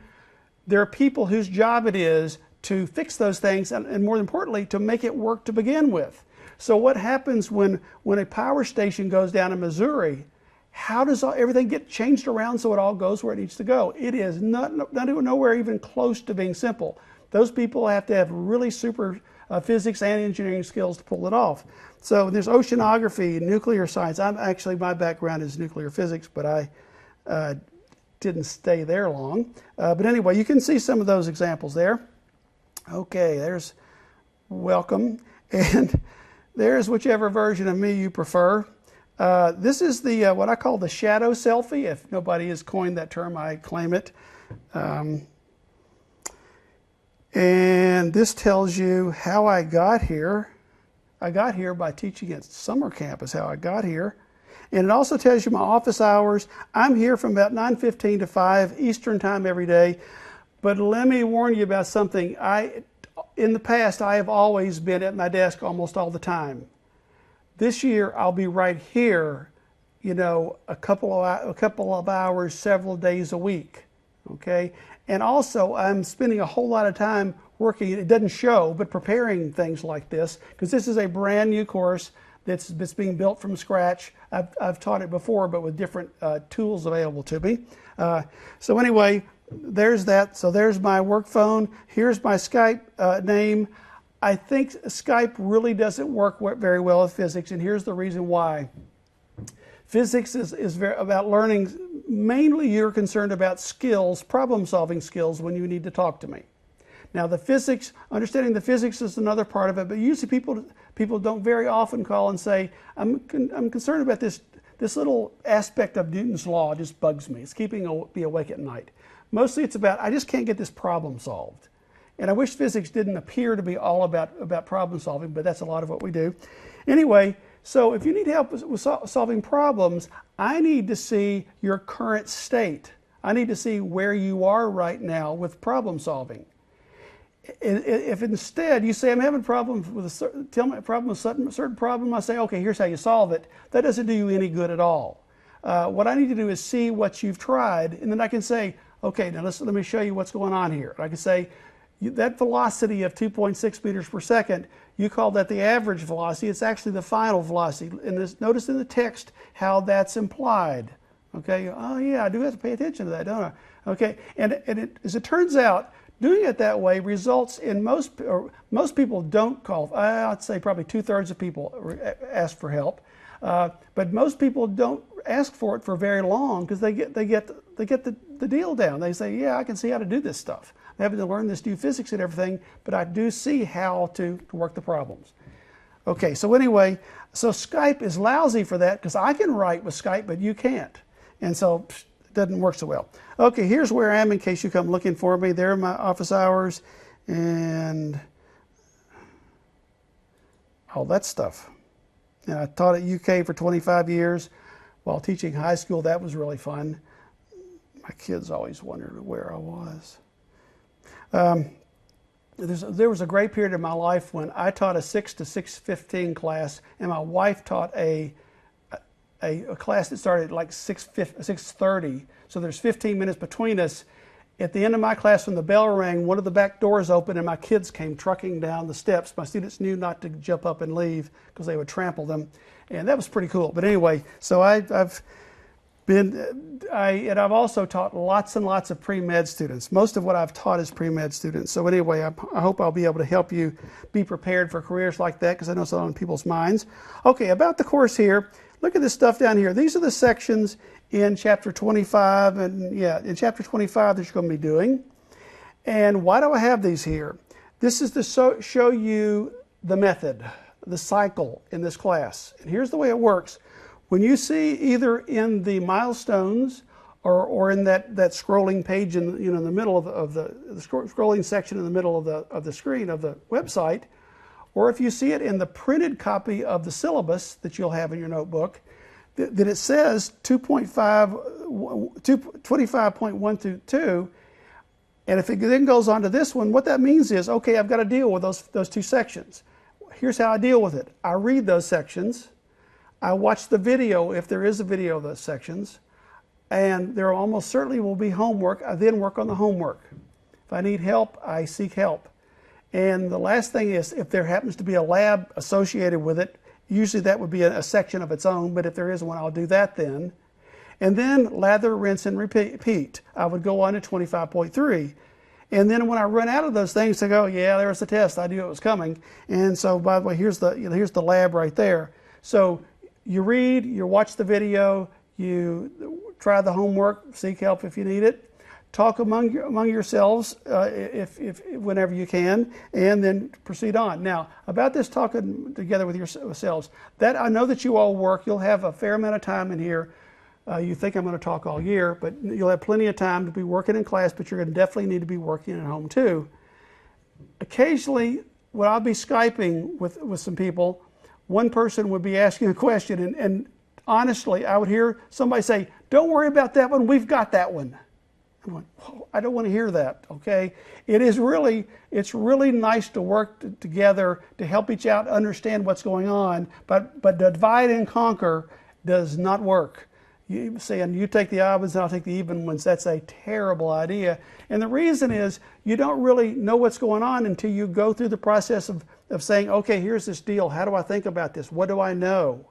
there are people whose job it is to fix those things and more importantly, to make it work to begin with. So what happens when a power station goes down in Missouri? How does everything get changed around so it all goes where it needs to go? It is nowhere even close to being simple. Those people have to have really super physics and engineering skills to pull it off. So there's oceanography, nuclear science. My background is nuclear physics, but I didn't stay there long. But anyway, you can see some of those examples there. Okay, there's welcome. And there's whichever version of me you prefer. This is the what I call the shadow selfie. If nobody has coined that term, I claim it. And this tells you how I got here. I got here by teaching at summer camp is how I got here. And it also tells you my office hours. I'm here from about 9:15 to 5 Eastern time every day. But let me warn you about something. In the past, I have always been at my desk almost all the time. This year, I'll be right here, a couple of hours, several days a week, okay? And also, I'm spending a whole lot of time working, it doesn't show, but preparing things like this, because this is a brand new course that's being built from scratch. I've taught it before, but with different tools available to me. So anyway, there's that. So there's my work phone. Here's my Skype name. I think Skype really doesn't work very well with physics, and here's the reason why. Physics is about learning. Mainly you're concerned about skills, problem-solving skills when you need to talk to me. Now the physics, understanding the physics is another part of it, but usually people don't very often call and say, I'm concerned about this little aspect of Newton's law. It just bugs me. It's keeping me awake at night. Mostly it's about, I just can't get this problem solved. And I wish physics didn't appear to be all about problem solving, but that's a lot of what we do. Anyway, so if you need help with solving problems, I need to see your current state. I need to see where you are right now with problem solving. If instead you say, I'm having problems with tell me a problem with a certain problem, I say, okay, here's how you solve it. That doesn't do you any good at all. What I need to do is see what you've tried, and then I can say, okay, now let me show you what's going on here. I can say, that velocity of 2.6 meters per second, you call that the average velocity. It's actually the final velocity. And notice in the text how that's implied. Okay, oh yeah, I do have to pay attention to that, don't I? Okay, and as it turns out, doing it that way results in most people don't call. I'd say probably 2/3 of people ask for help, but most people don't ask for it for very long because they get the deal down. They say, yeah, I can see how to do this stuff. I'm having to learn this new physics and everything, but I do see how to work the problems. Okay, so anyway, so Skype is lousy for that because I can write with Skype, but you can't, and so it doesn't work so well. Okay, here's where I am in case you come looking for me. There are my office hours and all that stuff. And I taught at UK for 25 years. While teaching high school, that was really fun. My kids always wondered where I was. There was a great period in my life when I taught a 6 to 6:15 class, and my wife taught a class that started at like 6:30. So there's 15 minutes between us. At the end of my class, when the bell rang, one of the back doors opened and my kids came trucking down the steps. My students knew not to jump up and leave because they would trample them. And that was pretty cool. But anyway, so I've And I've also taught lots and lots of pre-med students. Most of what I've taught is pre-med students. So anyway, I hope I'll be able to help you be prepared for careers like that, because I know it's on people's minds. Okay, about the course here, look at this stuff down here. These are the sections in chapter 25, and yeah, in chapter 25 that you're going to be doing. And why do I have these here? This is to show you the method, the cycle in this class. And here's the way it works. When you see either in the milestones or in that scrolling page in the middle of the scrolling section in the middle of the screen of the website, or if you see it in the printed copy of the syllabus that you'll have in your notebook, that it says 25.1 through 2, and if it then goes on to this one, what that means is, okay, I've got to deal with those two sections. Here's how I deal with it. I read those sections. I watch the video, if there is a video of those sections, and there almost certainly will be homework. I then work on the homework. If I need help, I seek help. And the last thing is, if there happens to be a lab associated with it, usually that would be a section of its own, but if there is one, I'll do that then. And then lather, rinse, and repeat. I would go on to 25.3. And then when I run out of those things, I go, yeah, there's the test. I knew it was coming. And so, by the way, here's the lab right there. So you read, you watch the video, you try the homework, seek help if you need it, talk among yourselves whenever you can, and then proceed on. Now, about this talking together with yourselves, that I know that you all work. You'll have a fair amount of time in here. You think I'm going to talk all year, but you'll have plenty of time to be working in class, but you're going to definitely need to be working at home too. Occasionally, when I'll be Skyping with some people, one person would be asking a question, and honestly, I would hear somebody say, don't worry about that one, we've got that one. I'm going, oh, I don't want to hear that, okay? It's really nice to work together to help each other understand what's going on, but divide and conquer does not work. You saying you take the odd ones and I'll take the even ones, that's a terrible idea. And the reason is you don't really know what's going on until you go through the process of saying, okay, here's this deal. How do I think about this? What do I know?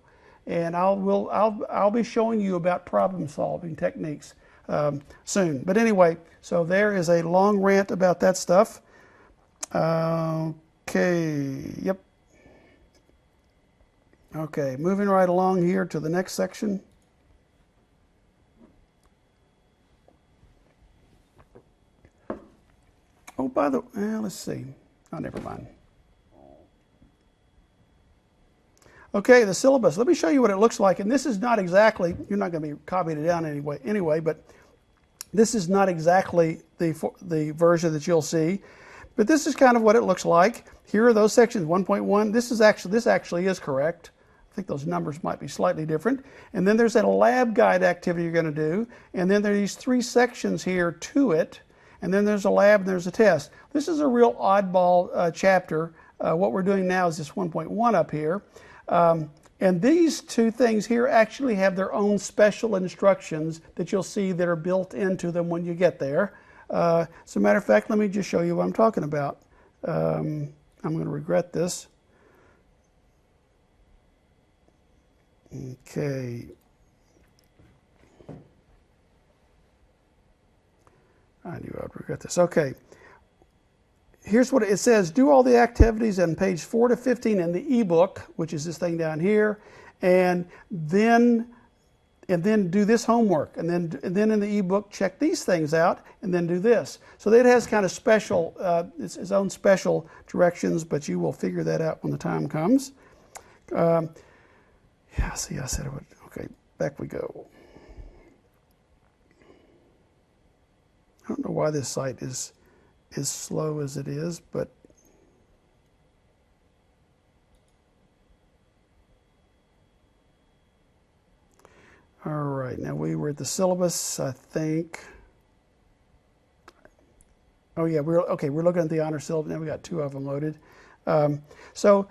And I'll be showing you about problem solving techniques soon. But anyway, so there is a long rant about that stuff. Okay, yep. Okay, moving right along here to the next section. Oh, by the way, let's see. Oh, never mind. Okay, the syllabus. Let me show you what it looks like. And this is not exactly, you're not going to be copying it down anyway, but this is not exactly the version that you'll see. But this is kind of what it looks like. Here are those sections, 1.1. This actually is correct. I think those numbers might be slightly different. And then there's a lab guide activity you're going to do. And then there are these 3 sections here to it. And then there's a lab and there's a test. This is a real oddball chapter. What we're doing now is this 1.1 up here. And these 2 things here actually have their own special instructions that you'll see that are built into them when you get there. As a matter of fact, let me just show you what I'm talking about. I'm going to regret this. Okay. I knew I would regret this. Okay. Here's what it says. Do all the activities on page 4 to 15 in the ebook, which is this thing down here, and then do this homework. And then in the ebook, check these things out, and then do this. So that has kind of special, its own special directions, but you will figure that out when the time comes. Yeah, see, I said it would. Okay, back we go. I don't know why this site is as slow as it is, but all right, now we were at the syllabus, I think. Oh yeah, we're looking at the honor syllabus. Now we got 2 of them loaded. So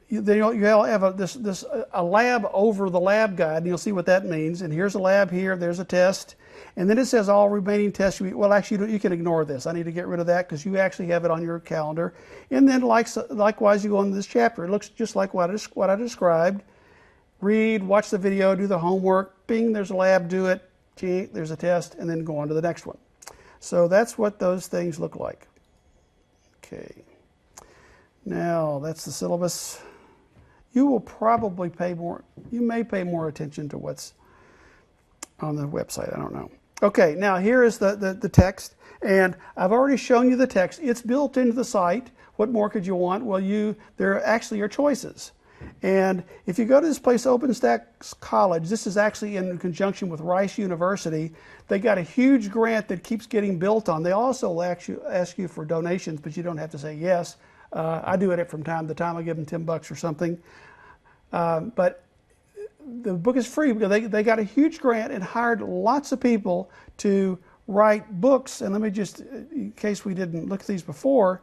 you'll have a lab over the lab guide, and you'll see what that means. And here's a lab here, there's a test. And then it says all remaining tests. Well, actually, you can ignore this. I need to get rid of that because you actually have it on your calendar. And then likewise, you go into this chapter. It looks just like what I described. Read, watch the video, do the homework, bing, there's a lab, do it, gee, there's a test, and then go on to the next one. So that's what those things look like. Okay. Now, that's the syllabus. You will probably you may pay more attention to what's on the website, I don't know. Okay, now here is the text, and I've already shown you the text. It's built into the site. What more could you want? Well, there are actually your choices. And if you go to this place, OpenStax College, this is actually in conjunction with Rice University. They got a huge grant that keeps getting built on. They also ask you for donations, but you don't have to say yes. I do it from time to time. I give them $10 or something. But the book is free because they got a huge grant and hired lots of people to write books. And let me just, in case we didn't look at these before,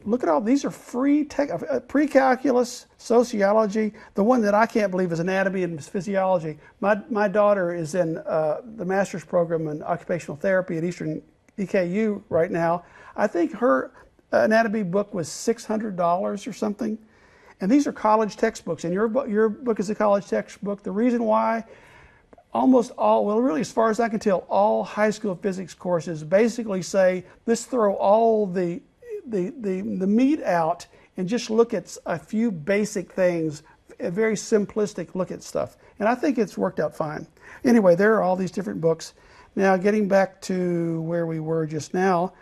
look at all these are free pre-calculus, sociology. The one that I can't believe is anatomy and physiology. My daughter is in the master's program in occupational therapy at Eastern EKU right now. I think her anatomy book was $600 or something. And these are college textbooks, and your book is a college textbook. The reason why, almost all, well, really, as far as I can tell, all high school physics courses basically say, let's throw all the meat out and just look at a few basic things, a very simplistic look at stuff. And I think it's worked out fine. Anyway, there are all these different books. Now, getting back to where we were just now,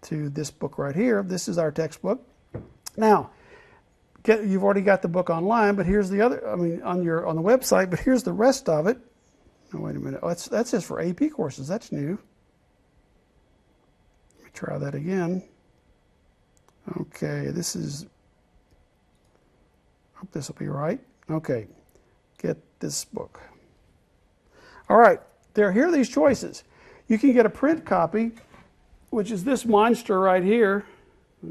to this book right here, this is our textbook. Now, you've already got the book online, but here's the other, I mean, on the website, but here's the rest of it. Oh, wait a minute. Oh, that says for AP courses. That's new. Let me try that again. Okay, this is, hope this will be right. Okay, get this book. All right, here are these choices. You can get a print copy, which is this monster right here,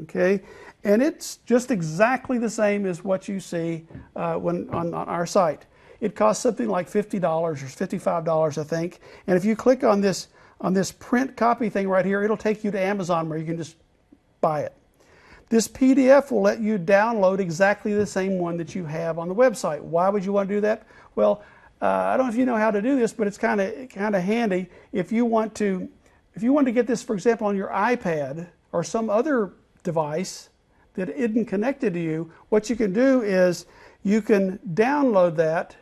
okay? And it's just exactly the same as what you see when on our site. It costs something like $50 or $55, I think. And if you click on this print copy thing right here, it'll take you to Amazon where you can just buy it. This PDF will let you download exactly the same one that you have on the website. Why would you want to do that? Well, I don't know if you know how to do this, but it's kind of handy. If you want to get this, for example, on your iPad or some other device that isn't connected to you, what you can do is you can download that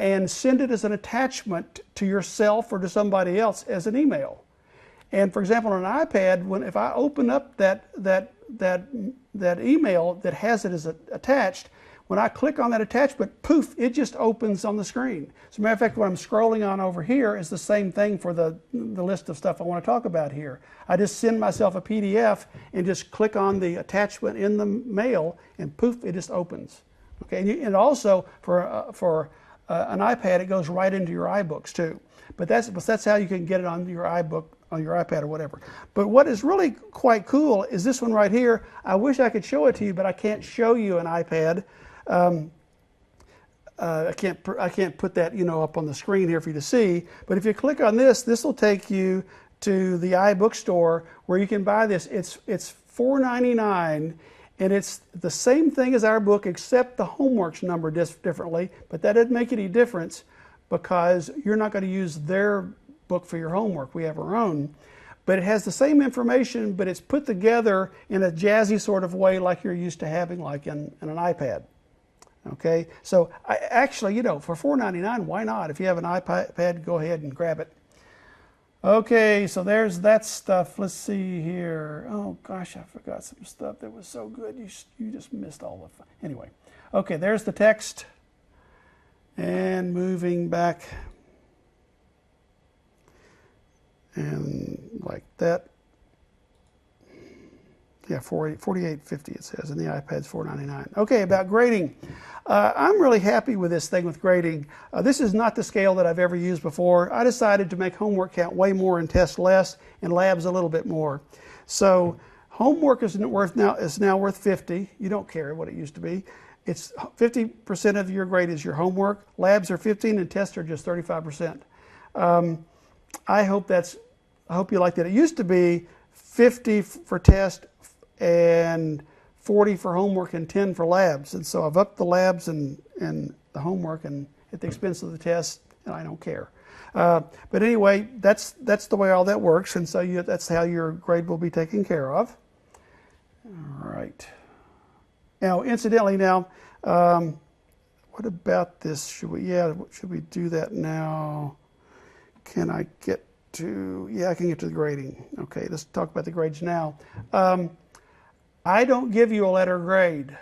and send it as an attachment to yourself or to somebody else as an email. And for example, on an iPad, if I open up that email that has it as attached, when I click on that attachment, poof, it just opens on the screen. As a matter of fact, what I'm scrolling on over here is the same thing for the list of stuff I want to talk about here. I just send myself a PDF and just click on the attachment in the mail, and poof, it just opens. Okay, and also for an iPad, it goes right into your iBooks too. But that's how you can get it on your iBook, on your iPad or whatever. But what is really quite cool is this one right here. I wish I could show it to you, but I can't show you an iPad. I can't put that up on the screen here for you to see. But if you click on this, this will take you to the iBookstore where you can buy this. It's $4.99, and it's the same thing as our book except the homework's numbered differently. But that doesn't make any difference because you're not going to use their book for your homework. We have our own. But it has the same information, but it's put together in a jazzy sort of way like you're used to having like in an iPad. Okay, so actually, for $4.99, why not? If you have an iPad, go ahead and grab it. Okay, so there's that stuff. Let's see here. Oh gosh, I forgot some stuff that was so good. You just missed all of it. Anyway, okay, there's the text. And moving back. And like that. Yeah, $48.50 it says, and the iPad's $4.99. Okay, about grading. I'm really happy with this thing with grading. This is not the scale that I've ever used before. I decided to make homework count way more and test less, and labs a little bit more. So homework is now worth 50. You don't care what it used to be. It's 50% of your grade is your homework. Labs are 15, and tests are just 35%. I hope you like that. It used to be 50 for test and 40 for homework and 10 for labs. And so I've upped the labs and the homework and at the expense of the test, and I don't care. But anyway, that's the way all that works, and so that's how your grade will be taken care of. All right. Now, incidentally, what about this? Should we do that now? Can I get to? Yeah, I can get to the grading. Okay, let's talk about the grades now. I don't give you a letter grade.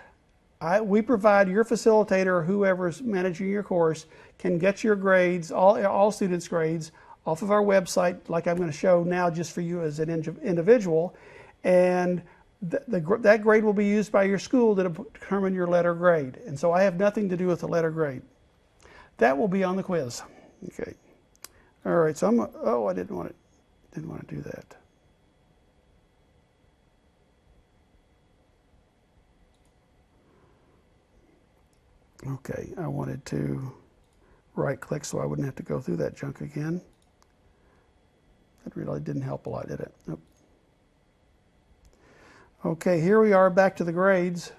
We provide your facilitator or whoever's managing your course can get your grades, all students' grades, off of our website, like I'm going to show now just for you as an individual. And that grade will be used by your school to determine your letter grade. And so I have nothing to do with the letter grade. That will be on the quiz. Okay. All right, so I didn't want to do that. Okay, I wanted to right click so I wouldn't have to go through that junk again. That really didn't help a lot, did it? Nope. Okay, here we are back to the grades.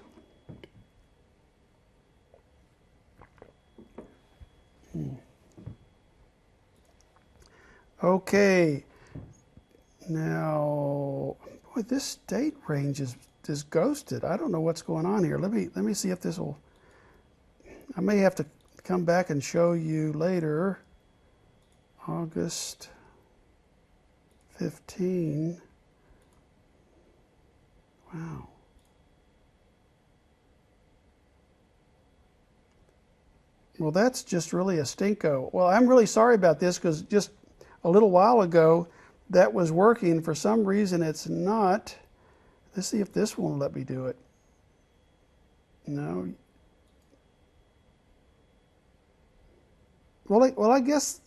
Okay, now, boy, this date range is ghosted. I don't know what's going on here. Let me see if this will. I may have to come back and show you later. August 15. Wow. Well, that's just really a stinko. Well, I'm really sorry about this because just a little while ago that was working. For some reason it's not. Let's see if this won't let me do it. No. Well, I guess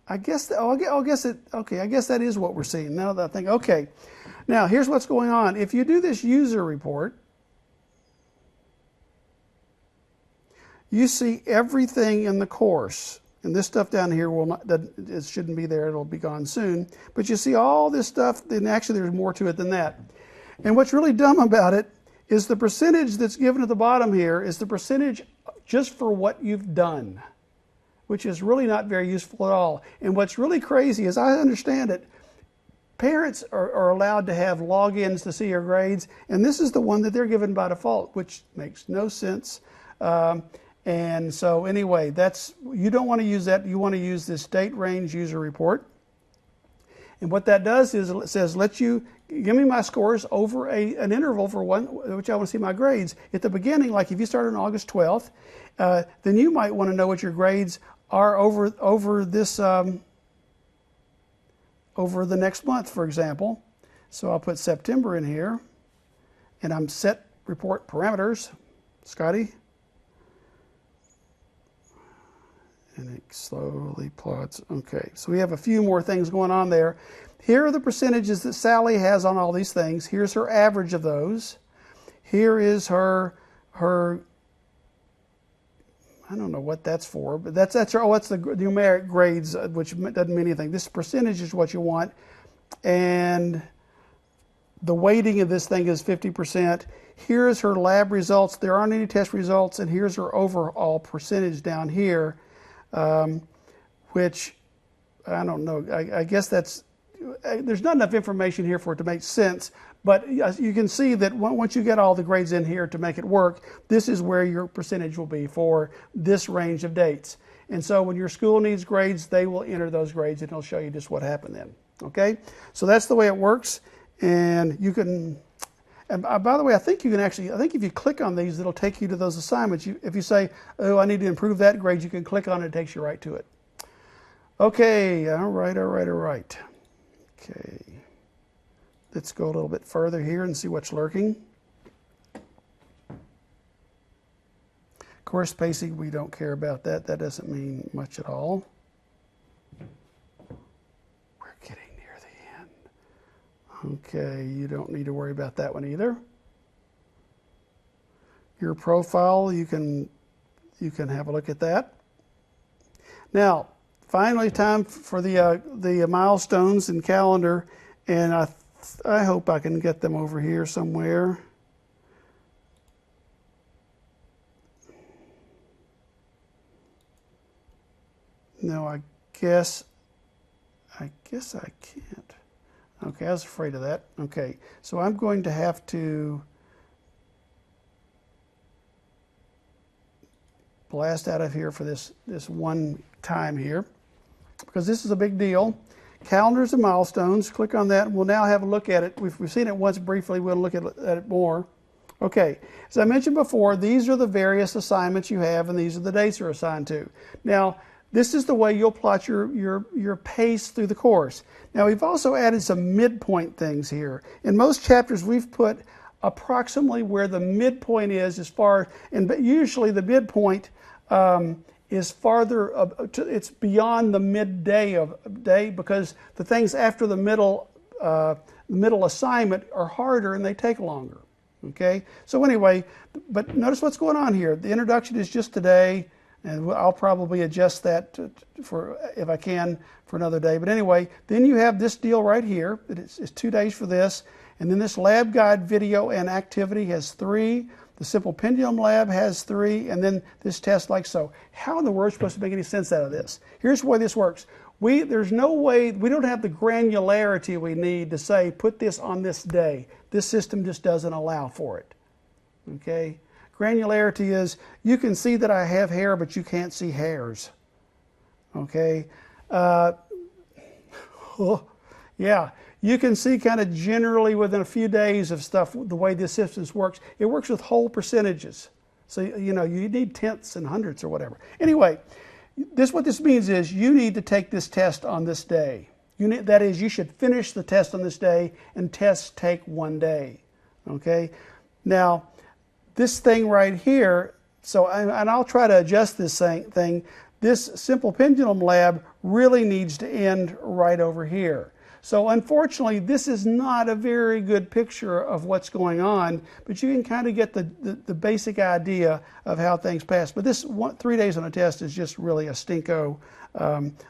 that is what we're seeing. Now that I think, okay. Now, here's what's going on. If you do this user report, you see everything in the course. And this stuff down here it shouldn't be there. It'll be gone soon. But you see all this stuff, and actually there's more to it than that. And what's really dumb about it is the percentage that's given at the bottom here is the percentage just for what you've done, which is really not very useful at all. And what's really crazy, as I understand it, parents are allowed to have logins to see your grades, and this is the one that they're given by default, which makes no sense. And so anyway, you don't want to use that. You want to use this date range user report. And what that does is it says, give me my scores over an interval for which I want to see my grades. At the beginning, like if you started on August 12th, then you might want to know what your grades are over this over the next month, for example. So I'll put September in here, and I'm set report parameters, Scotty. And it slowly plots. Okay, so we have a few more things going on there. Here are the percentages that Sally has on all these things. Here's her average of those. Here is her I don't know what that's for, but that's the numeric grades, which doesn't mean anything. This percentage is what you want, and the weighting of this thing is 50%. Here's her lab results. There aren't any test results, and here's her overall percentage down here, which I don't know. I guess there's not enough information here for it to make sense. But you can see that once you get all the grades in here to make it work, this is where your percentage will be for this range of dates. And so when your school needs grades, they will enter those grades, and it'll show you just what happened then. Okay? So that's the way it works. And you can, and by the way, I think if you click on these, it'll take you to those assignments. If you say, oh, I need to improve that grade, you can click on it, it takes you right to it. Okay, all right. Okay. Let's go a little bit further here and see what's lurking. Course spacing, we don't care about that. That doesn't mean much at all. We're getting near the end. Okay, you don't need to worry about that one either. Your profile, you can have a look at that. Now, finally, time for the milestones and calendar, and I hope I can get them over here somewhere. No, I guess I can't. Okay, I was afraid of that. Okay, so I'm going to have to blast out of here for this one time here, because this is a big deal. Calendars and milestones. Click on that, and we'll now have a look at it. We've seen it once briefly. We'll look at it more. Okay, as I mentioned before, these are the various assignments you have, and these are the dates you're assigned to. Now, this is the way you'll plot your pace through the course. Now, we've also added some midpoint things here. In most chapters, we've put approximately where the midpoint is as far, and usually the midpoint is farther, it's beyond the midday of day, because the things after the middle assignment are harder and they take longer. Okay, so anyway, but notice what's going on here. The introduction is just today, and I'll probably adjust that for, if I can, for another day. But anyway, then you have this deal right here. It's 2 days for this, and then this lab guide video and activity has 3. The simple pendulum lab has 3, and then this test like so. How in the world are we supposed to make any sense out of this? Here's the way this works. There's no way, we don't have the granularity we need to say, put this on this day. This system just doesn't allow for it. Okay? Granularity is, you can see that I have hair, but you can't see hairs. Okay? Yeah, you can see kind of generally within a few days of stuff, the way this system works. It works with whole percentages. So, you know, you need tenths and hundredths or whatever. Anyway, what this means is you need to take this test on this day. That is, you should finish the test on this day, and tests take 1 day. Okay? Now, this thing right here, and I'll try to adjust this thing. This simple pendulum lab really needs to end right over here. So unfortunately, this is not a very good picture of what's going on, but you can kind of get the basic idea of how things pass. But this 3 days on a test is just really a stinko.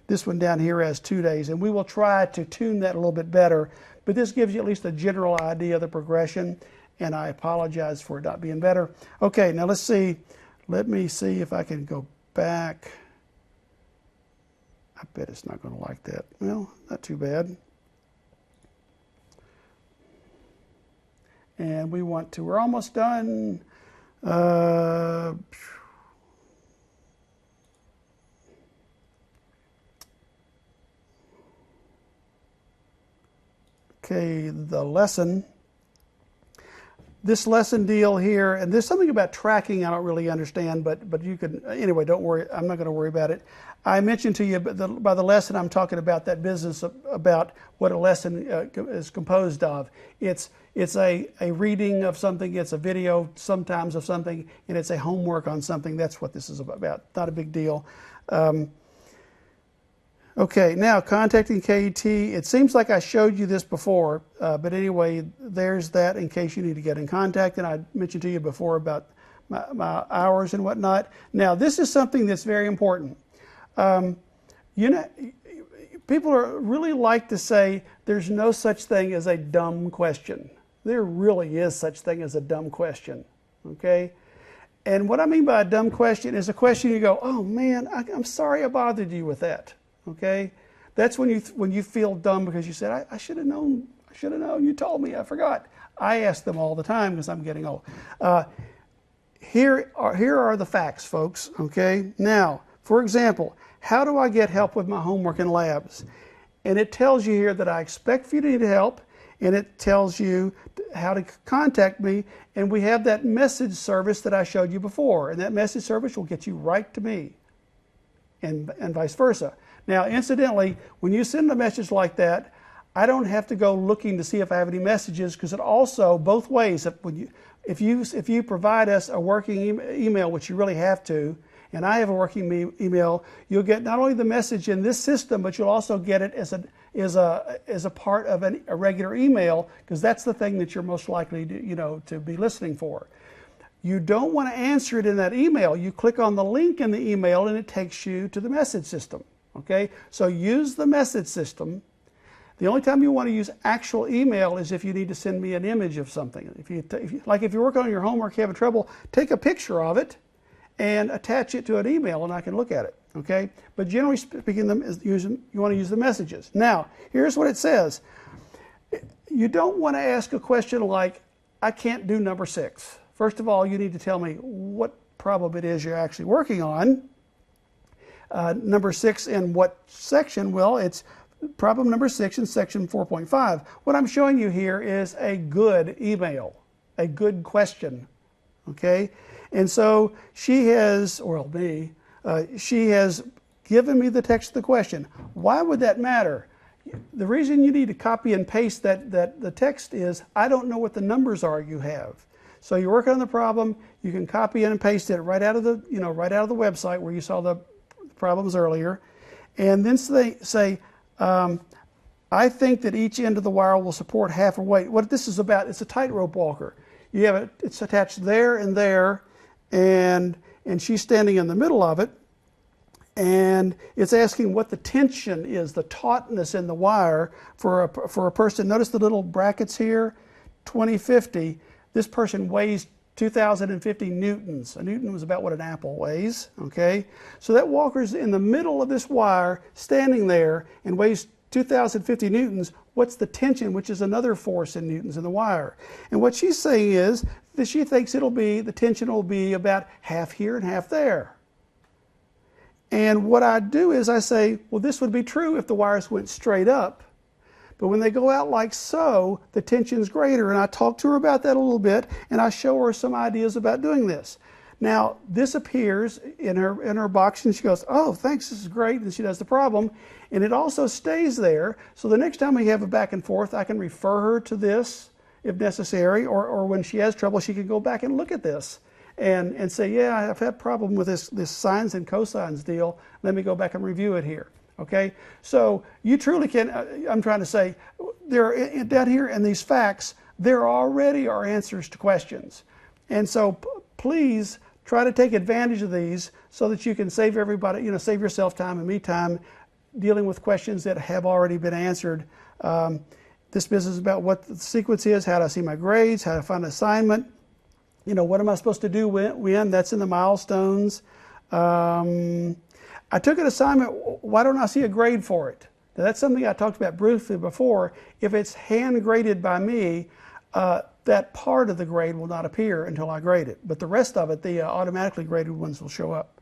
This one down here has 2 days, and we will try to tune that a little bit better. But this gives you at least a general idea of the progression, and I apologize for it not being better. Okay, now let's see. Let me see if I can go back. I bet it's not going to like that. Well, not too bad. And we want to, we're almost done. Okay, the lesson. This lesson deal here, and there's something about tracking I don't really understand, but you can, anyway, don't worry, I'm not going to worry about it. I mentioned to you by the lesson I'm talking about that business about what a lesson is composed of. It's a reading of something, it's a video sometimes of something, and it's a homework on something. That's what this is about. Not a big deal. Okay, now contacting KET. It seems like I showed you this before, but anyway, there's that in case you need to get in contact. And I mentioned to you before about my hours and whatnot. Now, this is something that's very important. You know, people really like to say there's no such thing as a dumb question. There really is such thing as a dumb question, okay? And what I mean by a dumb question is a question you go, oh man, I'm sorry I bothered you with that, okay? That's when you feel dumb because you said, I should have known, you told me, I forgot. I ask them all the time because I'm getting old. Here are the facts, folks, okay? Now, for example, how do I get help with my homework and labs? And it tells you here that I expect for you to need help, and it tells you how to contact me, and we have that message service that I showed you before, and that message service will get you right to me, and vice versa. Now, incidentally, when you send a message like that, I don't have to go looking to see if I have any messages, because it also, both ways, if you provide us a working email, which you really have to, and I have a working email, you'll get not only the message in this system, but you'll also get it as a part of a regular email, because that's the thing that you're most likely to be listening for. You don't want to answer it in that email. You click on the link in the email and it takes you to the message system. Okay, so use the message system. The only time you want to use actual email is if you need to send me an image of something. If you're working on your homework, you have trouble, take a picture of it and attach it to an email and I can look at it. Okay, but generally speaking, you want to use the messages. Now, here's what it says. You don't want to ask a question like, I can't do number 6. First of all, you need to tell me what problem it is you're actually working on. Number 6 in what section? Well, it's problem number 6 in section 4.5. What I'm showing you here is a good email, a good question. Okay, and so she has, or me, she has given me the text of the question. Why would that matter? The reason you need to copy and paste the text is I don't know what the numbers are you have. So you're working on the problem, you can copy and paste it right out of the website where you saw the problems earlier, and then say I think that each end of the wire will support half a weight. What this is about, it's a tightrope walker. You have it's attached there, and she's standing in the middle of it, and it's asking what the tension is, the tautness in the wire for a person. Notice the little brackets here, 2050. This person weighs 2,050 newtons. A newton was about what an apple weighs, okay? So that walker's in the middle of this wire, standing there, and weighs 2,050 newtons. What's the tension, which is another force in newtons in the wire? And what she's saying is that she thinks the tension will be about half here and half there. And what I do is I say, well, this would be true if the wires went straight up. But when they go out like so, the tension's greater. And I talk to her about that a little bit, and I show her some ideas about doing this. Now, this appears in her box, and she goes, oh, thanks, this is great. And she does the problem. And it also stays there. So the next time we have a back and forth, I can refer her to this if necessary, or when she has trouble, she can go back and look at this and say, yeah, I've had a problem with this sines and cosines deal. Let me go back and review it here. Okay, so you truly can, I'm trying to say, there down here in these facts, there already are answers to questions. And so please try to take advantage of these so that you can save everybody, save yourself time and me time dealing with questions that have already been answered. This business is about what the sequence is, how to see my grades, how to find an assignment, what am I supposed to do when, that's in the milestones. I took an assignment, why don't I see a grade for it? Now, that's something I talked about briefly before. If it's hand graded by me, that part of the grade will not appear until I grade it. But the rest of it, the automatically graded ones will show up.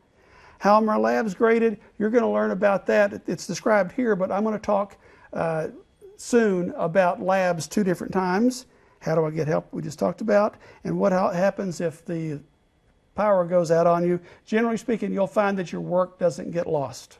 How are my labs graded? You're going to learn about that. It's described here, but I'm going to talk soon about labs 2 different times. How do I get help? We just talked about. And what happens if the power goes out on you. Generally speaking, you'll find that your work doesn't get lost.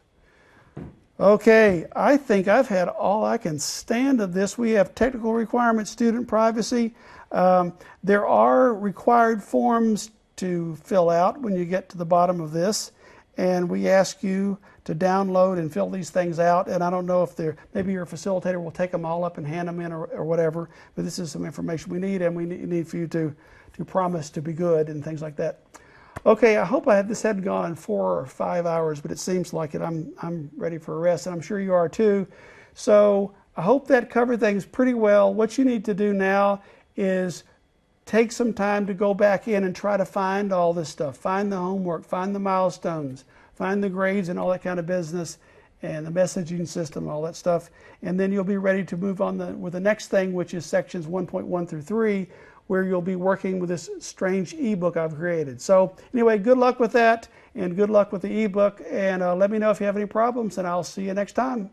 Okay, I think I've had all I can stand of this. We have technical requirements, student privacy. There are required forms to fill out when you get to the bottom of this, and we ask you to download and fill these things out. And I don't know if maybe your facilitator will take them all up and hand them in or whatever, but this is some information we need, and we need for you to promise to be good and things like that. Okay, I hope this hadn't gone 4 or 5 hours, but it seems like it. I'm ready for a rest, and I'm sure you are too. So I hope that covered things pretty well. What you need to do now is take some time to go back in and try to find all this stuff. Find the homework, find the milestones, find the grades and all that kind of business, and the messaging system, all that stuff. And then you'll be ready to move on with the next thing, which is sections 1.1 through 3, where you'll be working with this strange ebook I've created. So anyway, good luck with that, and good luck with the ebook, and let me know if you have any problems, and I'll see you next time.